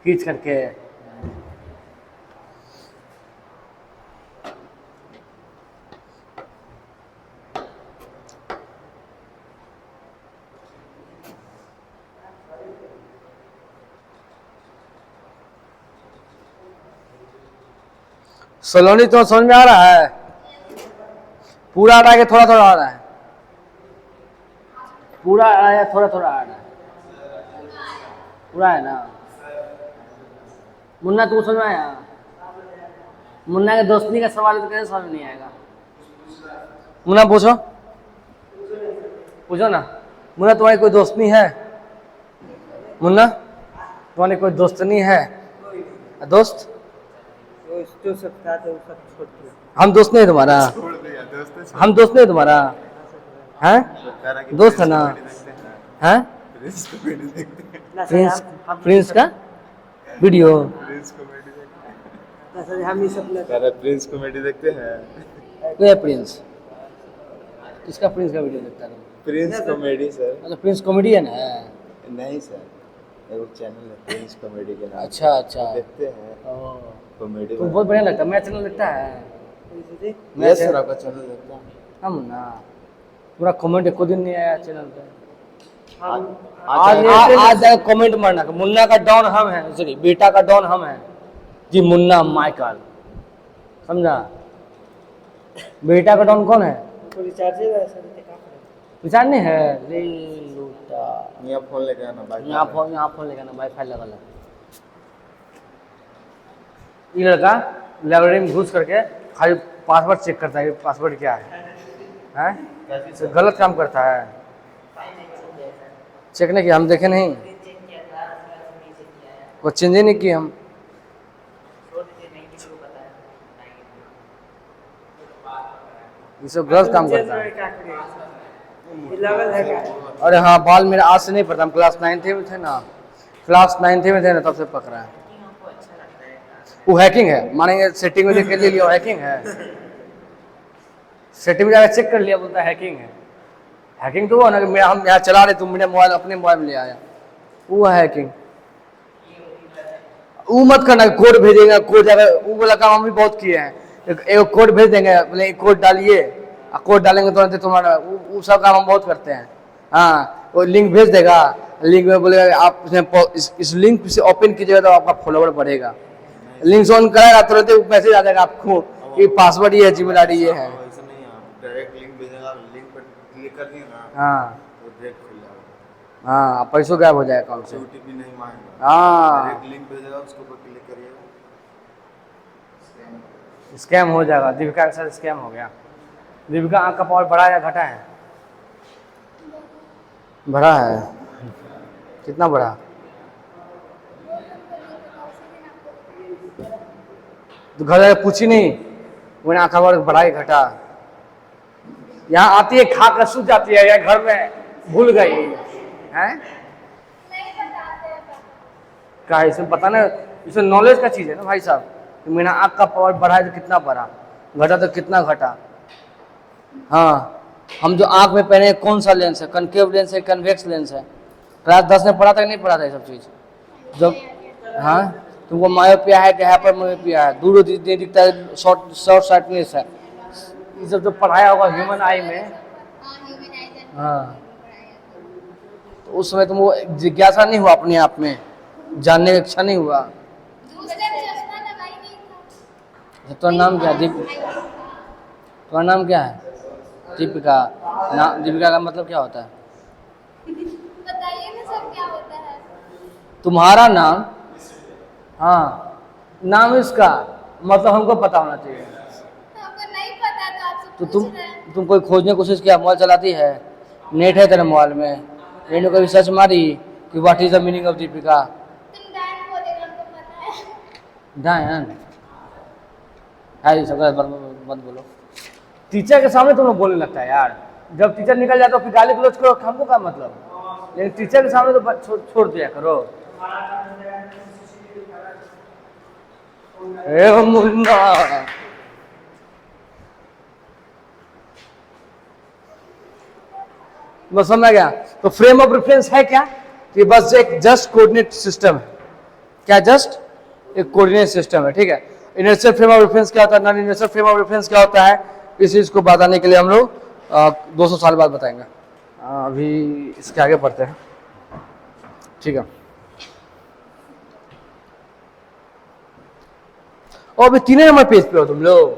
खींच करके, सलोनी तो समझ में आ रहा है? पूरा आ रहा है कि थोड़ा थोड़ा आ रहा है? पूरा आ रहा है, थोड़ा थोड़ा आ रहा है? पूरा है ना? मुन्ना तू समझ में आया? मुन्ना के दोस्ती का सवाल तो कैसे समझ नहीं आएगा? मुन्ना पूछो, पूछो ना। मुन्ना तुम्हारी कोई दोस्त नहीं है? मुन्ना तुम्हारी कोई दोस्त नहीं है? दोस्त जो सब था तो सब छोड़ दिया। हम दोस्त नहीं तुम्हारा? हम दोस्त नहीं तुम्हारा? हैं? दोस्त है ना? हैं? प्रिंस का वीडियो, हम ही सब प्रिंस कॉमेडी देखते हैं। कोई प्रिंस, किसका प्रिंस का वीडियो देखता है? Prince comedy sir. अच्छा, प्रिंस कॉमेडियन है? नहीं सर, एक चैनल है प्रिंस कॉमेडी के नाम। अच्छा अच्छा, देखते हैं कॉमेडी। तो बहुत बढ़िया लगता है। मैं चैनल देखता है? मैं सर आपका चैनल देखता हूँ। हम ना पूरा कमेंट एक दिन नहीं आया चैनल पे। आज कमेंट मारना, मुन्ना का डॉन हम हैं, सॉरी बेटा का डॉन हम हैं जी, मुन्ना माइकल, समझा? बेटा का डॉन कौन है? रिचार्ज नहीं है? ले लूटा, यहाँ फोन लेके आना, यहाँ फोन लेके आना, वाईफाई लगा ला। ये लड़का लाइब्रेरी में घुस करके खाली पासवर्ड चेक करता है, पासवर्ड क्या है, हैं? तो गलत काम करता है। चेक नहीं किया, हम देखे नहीं, चेक किया था, नहीं चेक किया है। कुछ चेंज ही नहीं किए हम। छोड़ दीजिए, नहीं किसी को पता है। ये सब गलत काम करता है। क्या करें? ये लेवल है क्या? अरे हाँ, बाल मेरा आज से नहीं पड़ता, हम क्लास 9th में थे ना, क्लास 9th में थे ना, तब से पक रहा है। आपको अच्छा लगता है? वो हैकिंग है, मानेंगे सेटिंग में देख के ले लिया, हैकिंग है। सेटिंग में जाकर चेक कर लिया, बोलता है हैकिंग है। हैकिंग तो वो ना कि मेरा हम यहाँ चला रहे, तुम मेरा मोबाइल अपने मोबाइल में ले आया, वो है हैकिंग। वो मत करना, कोड भेजेगा, कोड जाकर वो वाला काम हम भी बहुत किए हैं। एक कोड भेज देंगे, बोले कोड डालिए, कोड डालेंगे तुरंत तुम्हारा, वो सब काम हम बहुत करते हैं। हाँ, वो लिंक भेज देगा, लिंक में बोलेगा आप इस लिंक से ओपन कीजिएगा तो आपका फॉलोवर बढ़ेगा। लिंक ऑन कराएगा तुरंत मैसेज आ जाएगा आपको, ये पासवर्ड ये है, जीमेल आईडी ये है। ऐसा नहीं है, डायरेक्ट लिंक भेजेगा, लिंक पर क्लिक कर दिए ना, हाँ तो डायरेक्ट खुल जाएगा, हाँ, पैसों गायब हो जाएगा अकाउंट से। ओटीपी नहीं मांगेगा, हाँ, डायरेक्ट लिंक भेजेगा, उसके ऊपर क्लिक करिएगा। स्कैम हो जाएगा। दीपिका के साथ स्कैम हो गया। दीपिका आँख का पावर बढ़ा या घटा है? बढ़ा है। कितना बढ़ा? तो घर जाकर पूछी नहीं, मैंने आँख का पावर बढ़ा ही घटा? यहाँ आती है खा कर सूझ जाती है, या घर में भूल गई है? क्या है इसमें पता ना, इसमें नॉलेज का चीज़ है ना भाई साहब, कि मेरा आँख का पावर बढ़ा है तो कितना बढ़ा, घटा तो कितना घटा। हाँ, हम जो आँख में पहने कौन सा लेंस है, कनकेव लेंस है, कन्वेक्स लेंस है? क्लास 10 में पढ़ा था कि नहीं पढ़ा था ये सब चीज़? जब हाँ, तुमको मायोपिया है, हाइपर मायोपिया है, दूर नहीं दिखता है, शॉर्ट साइटनेस है, ये सब जो पढ़ाया होगा ह्यूमन आई में। हाँ, तो उस समय तुमको जिज्ञासा नहीं हुआ अपने आप में, जानने की इच्छा नहीं हुआ? तो नाम क्या है? तुम्हारा नाम क्या है? दीपिका। नाम दीपिका का मतलब क्या होता है? बताइए ना सर, क्या होता है? तुम्हारा नाम? हाँ, नाम इसका मतलब हमको पता होना चाहिए। आपको नहीं पता तो आपसे तो पूछ रहे हैं। तुम कोई खोजने की कोशिश किया? मोबाइल चलाती है, नेट है तेरे मोबाइल में, नेट में कभी सर्च मारी कि what is the meaning of Deepika? तुम डायन बोलेगा, हमको पता है। डायन है, सब मत बोलो। टीचर के सामने तुम लोग बोलने लगता है यार, जब टीचर निकल जाए तो फिर गाली गलौज करो, हमको क्या मतलब? लेकिन टीचर के सामने तो छोड़ दिया करो। ए मुन्ना, बस समझ गया। तो फ्रेम ऑफ रेफरेंस है क्या? कि बस एक जस्ट कोऑर्डिनेट सिस्टम है। क्या? जस्ट एक कोऑर्डिनेट सिस्टम है, ठीक है। इनर्शियल फ्रेम ऑफ रेफरेंस क्या होता है, non inertial frame of reference क्या होता है, इस चीज को बताने के लिए हम लोग 200 साल बाद बताएंगे। अभी इसके आगे बढ़ते हैं, ठीक है। और अभी 3 नंबर पेज पे हो तुम लोग,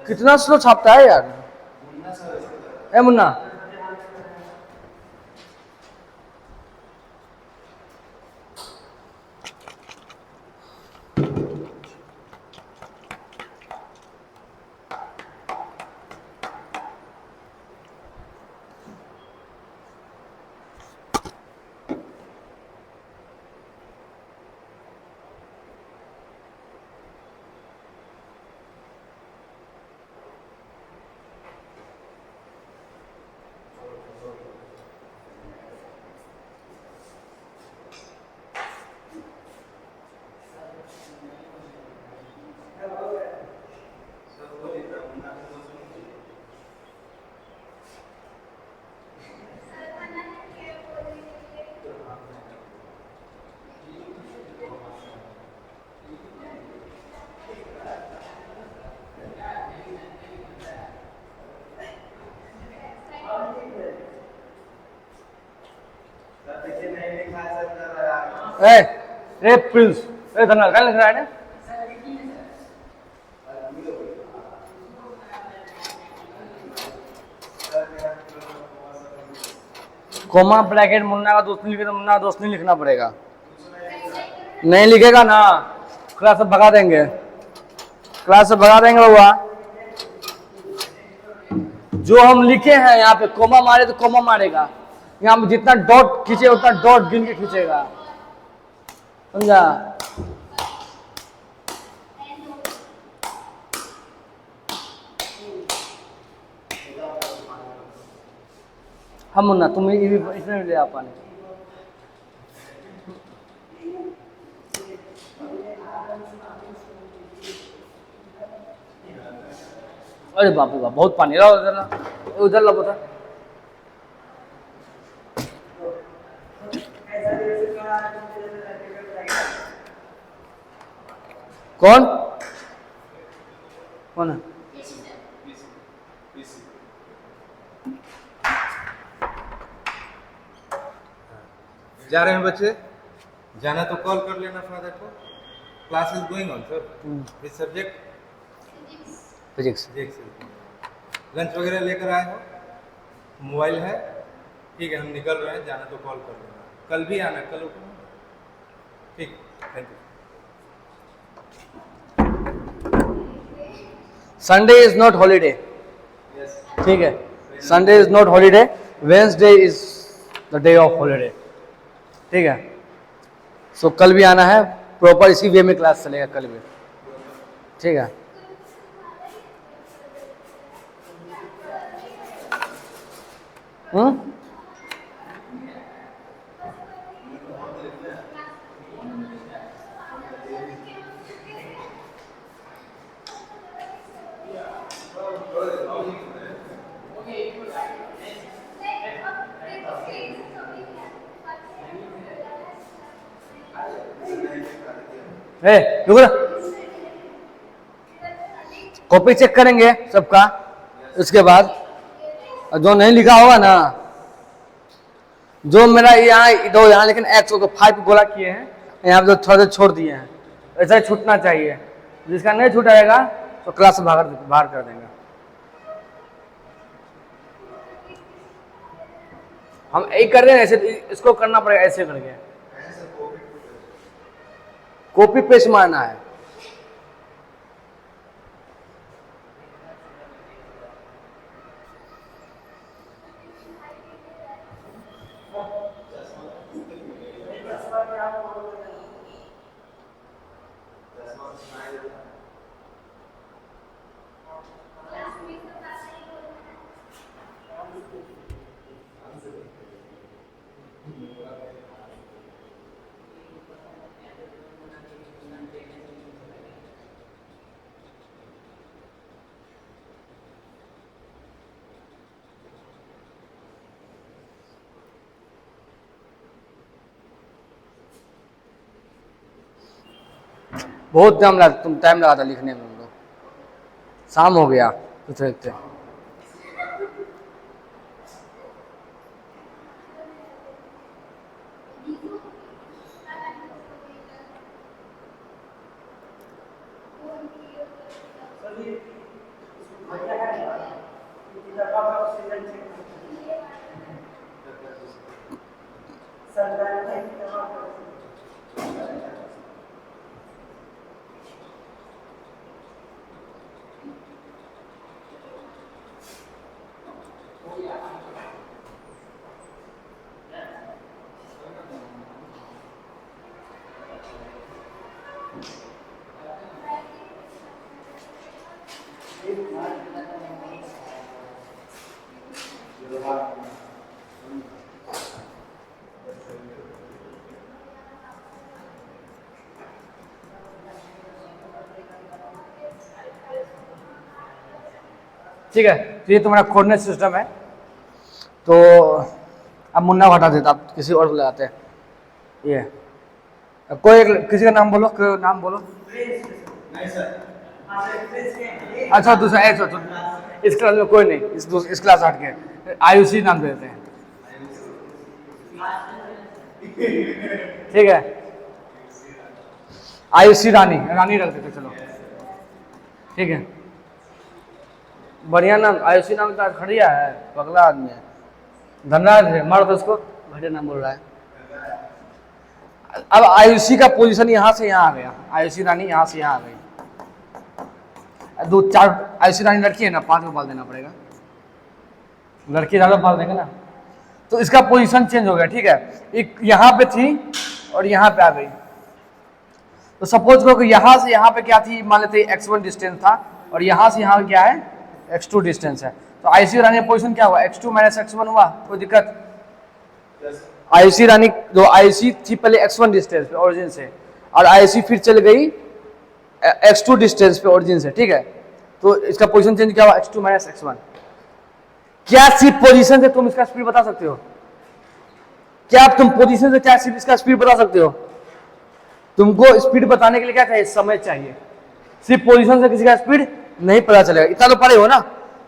कितना स्लो छापता है यार। ए मुन्ना, ए प्रिंस, ए धन्यवाद, क्या लिख रहा है? कोमा ब्रैकेट मुन्ना का दोस्त नहीं लिखे तो मुन्ना का दोस्त नहीं लिखना पड़ेगा। नहीं लिखेगा ना, क्लास से भगा देंगे, क्लास से भगा देंगे बाबा। जो हम लिखे हैं यहाँ पे कोमा मारे तो कोमा मारेगा, यहाँ पे जितना डॉट खींचे उतना डॉट गिन के खींचेगा, समझा। हम मुन्ना तुम इसमें ले आ पानी। अरे बाप रे बाप, बहुत पानी रहा उधर ना, उधर ला बता। कौन कौन है? जा रहे हैं बच्चे, जाना तो कॉल कर लेना फादर को। Class is going on sir. Which subject? Physics. Lunch वगैरह लेकर आए हो? मोबाइल है? ठीक है, हम निकल रहे हैं, जाना तो कॉल कर लेना। कल भी आना, कल ठीक, thank you. Sunday is not holiday, ठीक है, Sunday is not holiday, Wednesday is the day of holiday, ठीक है। सो कल भी आना है, प्रॉपर इसी वे में क्लास चलेगा कल भी, ठीक है। रुको ना, कॉपी चेक करेंगे सबका, उसके बाद जो नहीं लिखा होगा ना, जो मेरा यहाँ दो यहाँ लेकिन एक्स को 5 गोला किए हैं, यहाँ पे जो थोड़ा छोड़ दिए हैं, ऐसा ही छूटना चाहिए। जिसका नहीं छूटेगा तो क्लास से बाहर कर देंगे। हम एक कर रहे हैं ऐसे, इसको करना पड़ेगा ऐसे करके, कॉपी पेस्ट मारना है। बहुत टाइम लगा था लिखने में, हम लोग शाम हो गया कुछ लिखते। ठीक है, तो ये तुम्हारा कोऑर्डिनेट सिस्टम है। तो अब मुन्ना को हटा देता, अब किसी और को लगाते हैं। ये अब कोई किसी का नाम बोलो, कोई नाम बोलो। अच्छा दूसरा ऐसा तो इस क्लास में कोई नहीं, इस क्लास हट के आयुषी नाम दे देते हैं, ठीक है। आयुषी रानी रख देते, चलो ठीक है। बढ़िया नाम, आयुषी नाम तो खड़िया है, पगला आदमी है, धनराज है, मारो तो उसको, बढ़िया नाम बोल रहा है। अब आयुषी का पोजीशन यहाँ से यहाँ आ गया, आयुषी रानी यहाँ से यहाँ आ गई। 2-4 आयुषी रानी लड़की है ना, 5 को बाल देना पड़ेगा, लड़की ज़्यादा बाल देंगे ना, तो इसका पोजीशन चेंज हो गया, ठीक है। एक यहाँ पे थी और यहाँ पे आ गई। तो सपोज करो कि यहाँ से यहाँ पे क्या थी, मान लेते x1 डिस्टेंस था और यहाँ से यहाँ क्या है x2 डिस्टेंस है। तो आईसी रानी का पोजीशन क्या हुआ, x2 माइनस x1 हुआ, कोई दिक्कत। आईसी रानी जो आईसी थी पहले x1 डिस्टेंस पे ओरिजिन से और आईसी फिर चल गई x2 डिस्टेंस पे ओरिजिन से, ठीक है। तो इसका पोजीशन चेंज क्या हुआ, x2 माइनस x1। क्या सिर्फ पोजीशन से तुम इसका स्पीड बता सकते हो? क्या तुम पोजीशन से क्या सिर्फ इसका स्पीड बता सकते हो? तुमको स्पीड बताने के लिए क्या चाहिए, समय चाहिए। सिर्फ पोजीशन से किसी का स्पीड नहीं पता चलेगा। इतना तो पढ़े हो ना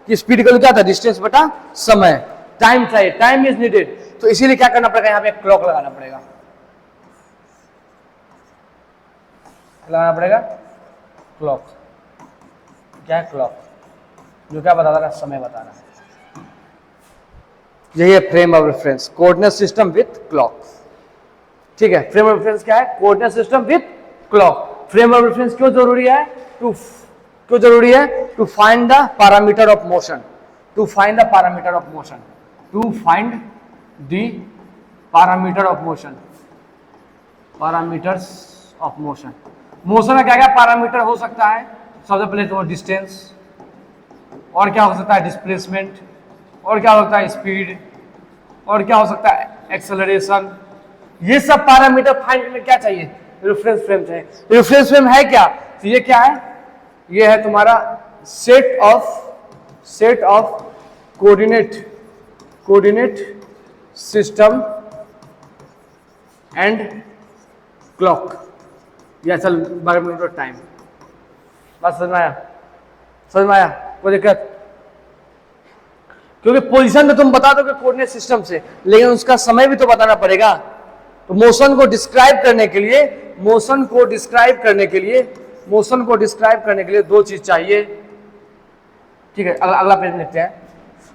कि स्पीड का क्या था, डिस्टेंस बटा समय, टाइम चाहिए, टाइम इज नीडेड। तो इसीलिए क्या करना पड़ेगा, यहाँ पे क्लॉक लगाना पड़ेगा। लगाना पड़ेगा क्लॉक। क्या है क्लॉक, जो क्या बता रहा है, समय बता रहा है। यही है frame of reference, coordinate system with clock, ठीक है। फ्रेम ऑफ रेफरेंस क्या है, coordinate system with clock. Frame of reference क्यों जरूरी है, क्यों जरूरी है, to find the parameter of motion, to find the parameter of motion, to find the parameter of motion, parameters of motion. Motion का क्या क्या पैरामीटर हो सकता है, सबसे पहले तो डिस्टेंस, और क्या हो सकता है डिस्प्लेसमेंट, और क्या हो सकता है स्पीड, और क्या हो सकता है एक्सेलरेशन। ये सब पैरामीटर फाइंड करने क्या चाहिए, रेफरेंस फ्रेम चाहिए। रेफरेंस फ्रेम है क्या, तो ये क्या है, ये है तुम्हारा set of coordinate system and clock, या चल मिनट टाइम। बात समझ में आया, कोई दिक्कत? क्योंकि पोजीशन तो तुम बता दोगे कोऑर्डिनेट सिस्टम से, लेकिन उसका समय भी तो बताना पड़ेगा। तो मोशन को डिस्क्राइब करने के लिए दो चीज चाहिए, ठीक है। अगला पेज लिखते हैं।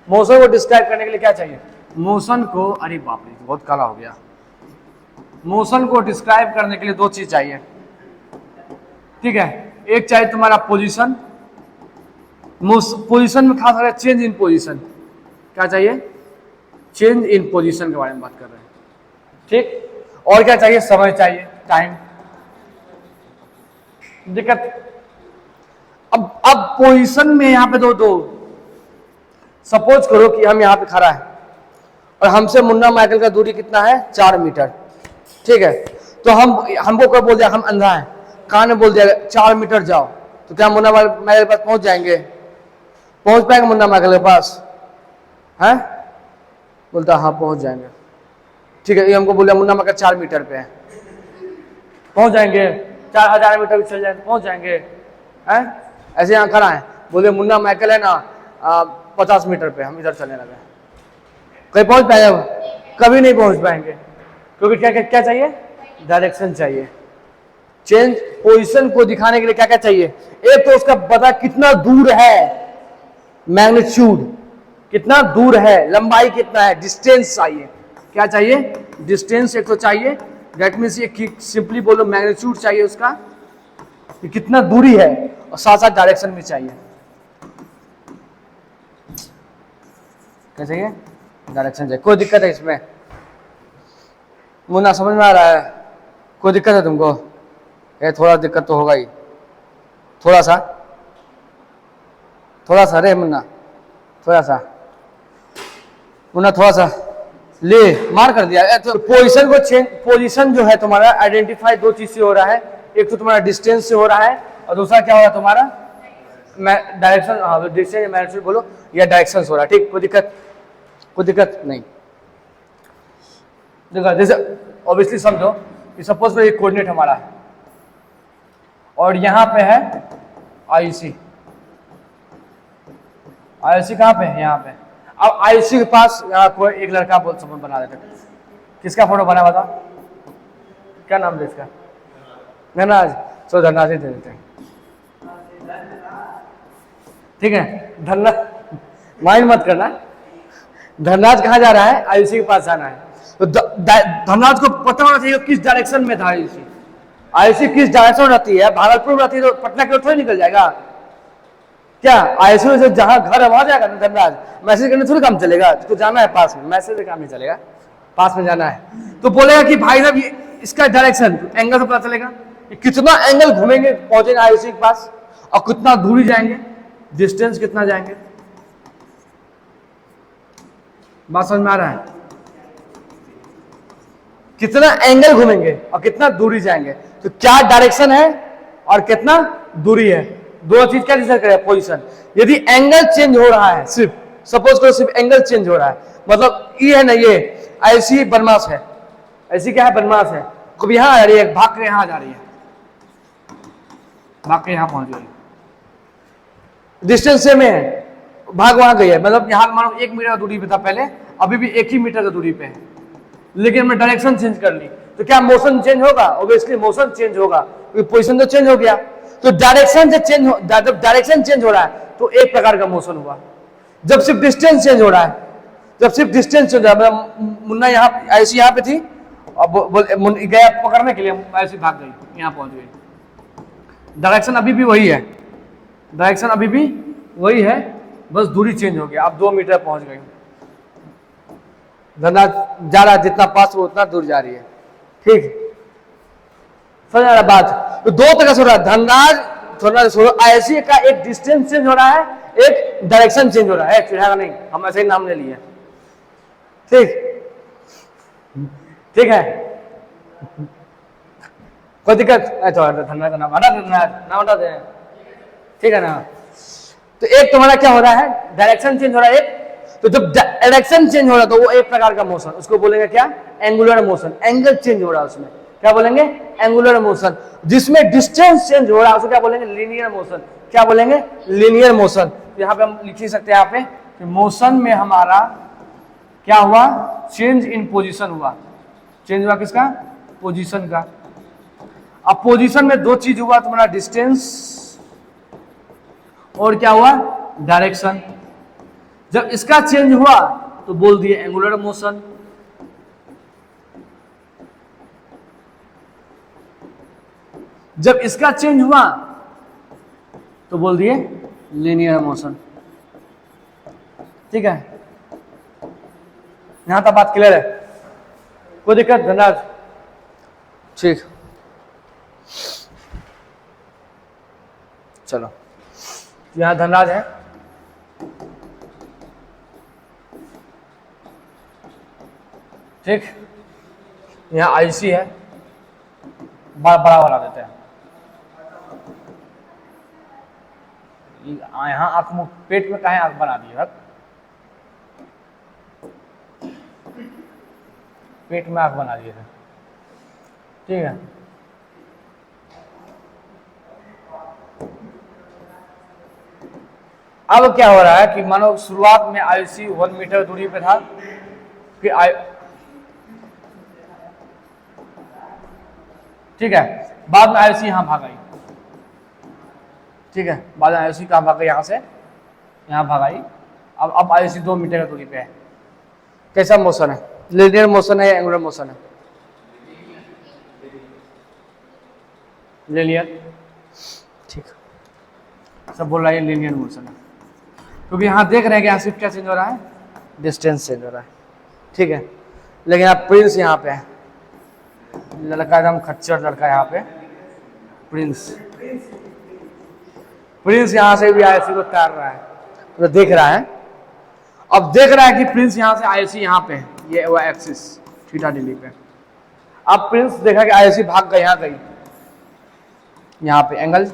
मोशन को डिस्क्राइब करने के लिए क्या चाहिए, मोशन को, अरे बाप रे बहुत काला हो गया। मोशन को डिस्क्राइब करने के लिए दो चीज चाहिए, ठीक है। एक चाहिए तुम्हारा पोजीशन, पोजीशन में खास करके चेंज इन पोजीशन, क्या चाहिए, चेंज इन पोजीशन के बारे में बात कर रहे हैं, ठीक। और क्या चाहिए, समय चाहिए, टाइम। दिक्कत अब पोजीशन में यहाँ पे दो सपोज करो कि हम यहाँ पे खड़ा है और हमसे मुन्ना माइकल का दूरी कितना है, 4 मीटर, ठीक है। तो हमको कोई बोल दिया, हम अंधा है, कान ने बोल दिया 4 मीटर जाओ, तो क्या मुन्ना माइकल के पास पहुंच जाएंगे, पहुंच पाएंगे मुन्ना माइकल के पास, है? बोलता हाँ पहुंच जाएंगे, ठीक है। ये हमको बोला मुन्ना माइकल 4 मीटर पे है, पहुंच जाएंगे, 4000 मीटर भी चल जाए पहुंच जाएंगे, हैं? ऐसे यहाँ खड़ा है, बोले मुन्ना माइकल है ना 50 मीटर पे, हम इधर चलने लगे, कहीं पहुंच पाएंगे? कभी नहीं पहुंच पाएंगे, क्योंकि क्या चाहिए, डायरेक्शन चाहिए। चेंज पोजीशन को दिखाने के लिए क्या क्या चाहिए, एक तो उसका पता कितना दूर है, मैग्नीट्यूड कितना दूर है, लंबाई कितना है, डिस्टेंस चाहिए। क्या चाहिए, डिस्टेंस एक तो चाहिए, दैट मीन्स ये सिंपली बोलो मैग्नीट्यूड चाहिए उसका, कि कितना दूरी है, और साथ साथ डायरेक्शन भी चाहिए। क्या चाहिए, डायरेक्शन चाहिए। कोई दिक्कत है इसमें, मुन्ना समझ में आ रहा है? कोई दिक्कत है तुमको? ये थोड़ा दिक्कत तो होगा ही, थोड़ा सा रे मुन्ना, थोड़ा सा ले मार कर दिया। तो पोजीशन को चेंज, पोजीशन जो है तुम्हारा आइडेंटिफाई दो चीज से हो रहा है, एक तो तुम्हारा डिस्टेंस से हो रहा है और दूसरा क्या हो रहा है तुम्हारा डायरेक्शन, हाँ डिस्टेंस मैग्नीट्यूड बोलो या डायरेक्शन हो रहा है, ठीक। कोई दिक्कत नहीं। देखो जैसे ऑब्वियसली समझो कि सपोज एक कोऑर्डिनेट हमारा है और यहाँ पे है आईसी कहाँ पे है, यहाँ पे। अब आईसी के पास यहाँ कोई एक लड़का बना देते, किसका फोटो बना बता, क्या नाम है इसका, धनराज, चलो धनराज ही दे देते हैं, ठीक है। धनराज माइंड मत करना, धनराज कहाँ जा रहा है, आईसी के पास जाना है। तो धनराज को पता होना चाहिए किस डायरेक्शन में था आईसी किस डायरेक्शन में रहती है, भागलपुर में रहती है तो पटना की ओर थोड़ी निकल जाएगा, क्या आईसीयू में जो जहां घर है वहां जाएगा ना धनराज, मैसेज करने थोड़ी काम चलेगा, इसको जाना है पास में, मैसेज से काम नहीं चलेगा, पास में जाना है। तो बोलेगा कि भाई साहब इसका डायरेक्शन एंगल से पता चलेगा कि कितना एंगल घूमेंगे पहुंचेंगे आईसीयू के पास और कितना दूरी जाएंगे, डिस्टेंस कितना जाएंगे। बात समझ में आ रहा है? कितना एंगल घूमेंगे और कितना दूरी जाएंगे, तो क्या डायरेक्शन है और कितना दूरी है, दो चीज क्या डिसाइड करेगा, पोजीशन। यदि एंगल चेंज हो रहा है, सिर्फ सपोज करो सिर्फ एंगल चेंज हो रहा है, मतलब ये है ना, ये ऐसी बनमास है, ऐसी क्या है, बनमास है, कभी यहां आ रही है, भाग के यहां जा रही है, भाग के यहां पहुंच गई, डिस्टेंस सेम है, भाग वहां गई है, मतलब यहां मानो 1 मीटर दूरी पे था पहले, अभी भी 1 ही मीटर की दूरी पे है, लेकिन मैं डायरेक्शन चेंज कर ली, तो क्या मोशन चेंज होगा? ऑब्वियसली मोशन चेंज होगा, क्योंकि पोजीशन तो चेंज हो गया। तो डायरेक्शन से चेंज हो, जब डायरेक्शन चेंज हो रहा है तो एक प्रकार का मोशन हुआ। जब सिर्फ डिस्टेंस चेंज हो रहा है, जब सिर्फ डिस्टेंस चेंज हो रहा है, मुन्ना यहाँ ऐसी यहाँ पे थी और गया पकड़ने के लिए, ऐसी भाग गई, यहाँ पहुंच गई, डायरेक्शन अभी भी वही है, डायरेक्शन अभी भी वही है, बस दूरी चेंज हो गया, अब 2 मीटर पहुंच गई, धनराज जा रहा है, जितना पास हो उतना दूर जा रही है, ठीक समझ आ रहा बात। तो दो तरह से हो रहा है, धनराज ऐसी का एक डिस्टेंस चेंज हो रहा है, एक डायरेक्शन चेंज हो रहा है, चिढ़ागा नहीं, हम ऐसे ही नाम ले लिए, ठीक ठीक है, कोई दिक्कत? धनराज का नाम हटा दे, ठीक है ना। तो एक तुम्हारा क्या हो रहा है, डायरेक्शन चेंज हो रहा है एक, तो जब डायरेक्शन चेंज हो रहा है तो वो एक प्रकार का मोशन, उसको बोलेंगे क्या, एंगुलर मोशन, एंगल चेंज हो रहा है उसमें, क्या बोलेंगे, एंगुलर मोशन। जिसमें डिस्टेंस चेंज हो रहा है उसको क्या बोलेंगे, लीनियर मोशन, क्या बोलेंगे, लीनियर मोशन। यहाँ पे हम लिख ही सकते हैं यहाँ पे कि मोशन में हमारा क्या हुआ, चेंज इन पोजीशन हुआ, चेंज हुआ किसका, पोजीशन का। अब पोजीशन में दो चीज हुआ, तुम्हारा डिस्टेंस और क्या हुआ, डायरेक्शन। जब इसका चेंज हुआ तो बोल दिए एंगुलर मोशन, जब इसका चेंज हुआ तो बोल दिए लीनियर मोशन, ठीक है। यहां तक बात क्लियर है, कोई दिक्कत? धनराज ठीक, चलो यहां धनराज है, ठीक, यहां आईसी है, बड़ा बना देते हैं, यहाँ आंख मुंह पेट में कहा आंख बना दिए, पेट में आंख बना दिए थे, ठीक है। अब क्या हो रहा है कि मानो शुरुआत में आईसी 1 मीटर दूरी पे था, फिर ठीक है, बाद में आईसी यहां भाग आई, ठीक है, बाद में आईसी कहां भाग गई, यहां से यहां भाग आई। अब आईसी 2 मीटर की दूरी पे है। कैसा मोशन है, लीनियर मोशन है या एंगुलर मोशन है? लीनियर, ठीक, सब बोल रहा है लीनियर मोशन है, क्योंकि यहाँ देख रहे हैं कि यहाँ सिर्फ क्या चेंज हो रहा है, डिस्टेंस चेंज हो रहा है, ठीक है। लेकिन आप प्रिंस यहाँ पे है, लड़का एकदम खच्चर लड़का यहाँ पे, प्रिंस यहाँ से भी आईसी को तार रहा है, तो देख रहा है, अब देख रहा है कि प्रिंस यहाँ से आईसी यहाँ पे है, ये वो एक्सिस थीटा डिग्री पे। अब प्रिंस देखा कि आईसी भाग गई, यहाँ गई, यहाँ पे एंगल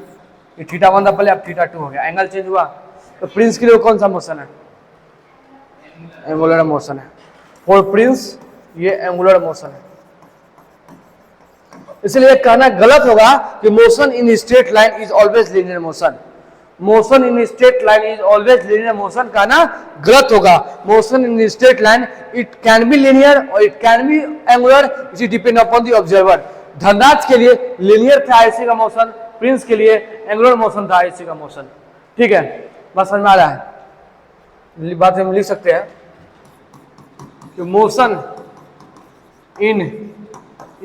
ये थीटा 1 था पहले, अब थीटा 2 हो गया, एंगल चेंज हुआ। तो प्रिंस के लिए कौन सा मोशन है, एंगुलर मोशन है, फॉर प्रिंस ये एंगुलर मोशन है। इसलिए कहना गलत होगा कि motion in straight line is always linear motion, motion in straight line is always linear motion कहना गलत होगा। Motion in straight line it can be linear और it can be angular, it depend upon the observer. Dhanraj के लिए linear था IC का motion, Prince के लिए एंगुलर मोशन था आईसी का मोशन, ठीक है। बात समझ में आ रहा है, बात हम लिख सकते हैं कि motion in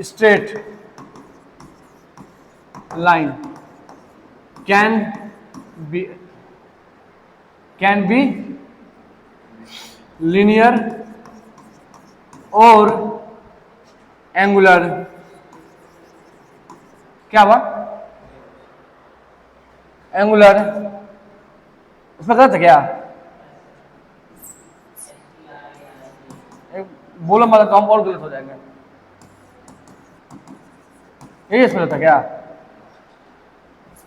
straight line can be can be linear और एंगुलर, क्या हुआ, एंगुलर, उसमें गलत है क्या? बोलो मतलब तो हम और गलत हो जाएंगे। यही इसमें होता है क्या?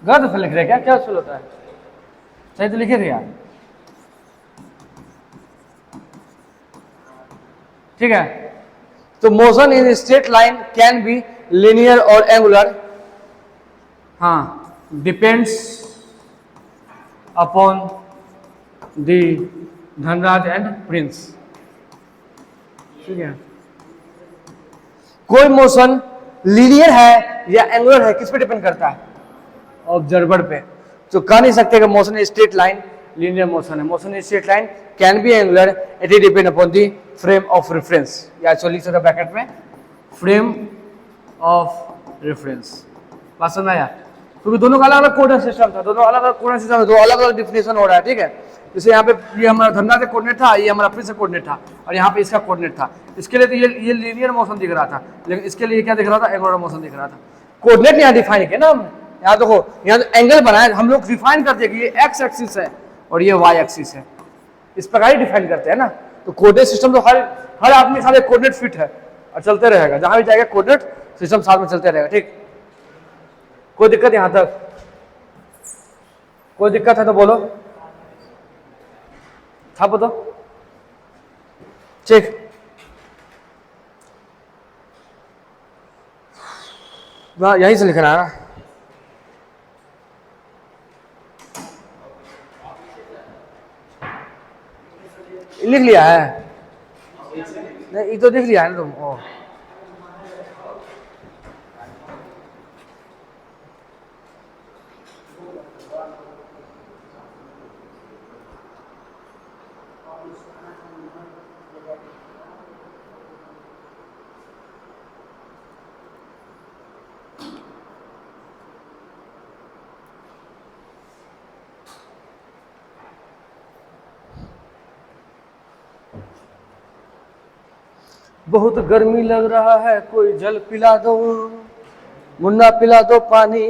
गलत उसमें लिख रहे हैं क्या? क्या उसमें होता है? सही तो लिखे थे यार। ठीक है, तो motion in straight line can B linear और एंगुलर, हाँ, depends upon the Dhanraj and Prince. ठीक है, कोई मोशन लीनियर है या एंगुलर है किस पे डिपेंड करता है? ऑब्जर्वर पे। तो कह नहीं सकते कि motion in straight line linear motion है। Motion in straight line can be angular, it is depend upon the frame of reference, या लिख सकते ब्रैकेट में फ्रेम ऑफ रेफरेंस। बात समझ आया? क्योंकि दोनों का अलग अलग कोऑर्डिनेट सिस्टम था, दोनों अलग अलग कोऑर्डिनेट सिस्टम है, दो अलग अलग डिफिनेशन हो रहा है। ठीक है, जैसे यहाँ पे ये हमारा धंधा से कोऑर्डिनेट था, ये हमारा प्रिंस से कोऑर्डिनेट था, और यहाँ पे इसका कोऑर्डिनेट था। इसके लिए तो ये लीनियर मोशन दिख रहा था, लेकिन इसके लिए क्या दिख रहा था? एंगुलर मोशन दिख रहा था। कोऑर्डिनेट यहाँ डिफाइन किया ना हम, यहाँ देखो, यहाँ तो एंगल बनाए हम लोग, डिफाइन करते हैं कि ये एक्स एक्सिस है और ये वाई एक्सिस है, इस प्रकार ही डिफाइन करते हैं ना। तो कोऑर्डिनेट सिस्टम तो हर आदमी के साथ एक कोऑर्डिनेट फिट है और चलते रहेगा, जहां भी जाएगा कोऑर्डिनेट सिस्टम साथ में चलते रहेगा। ठीक, कोई दिक्कत यहां तक? कोई दिक्कत है तो बोलो, था बताओ। ठीक, यहीं से लिखना है ना। लिख लिया है? नहीं, ये तो लिख लिया है ना तुम। ओ बहुत गर्मी लग रहा है, कोई जल पिला दो, मुन्ना पिला दो पानी।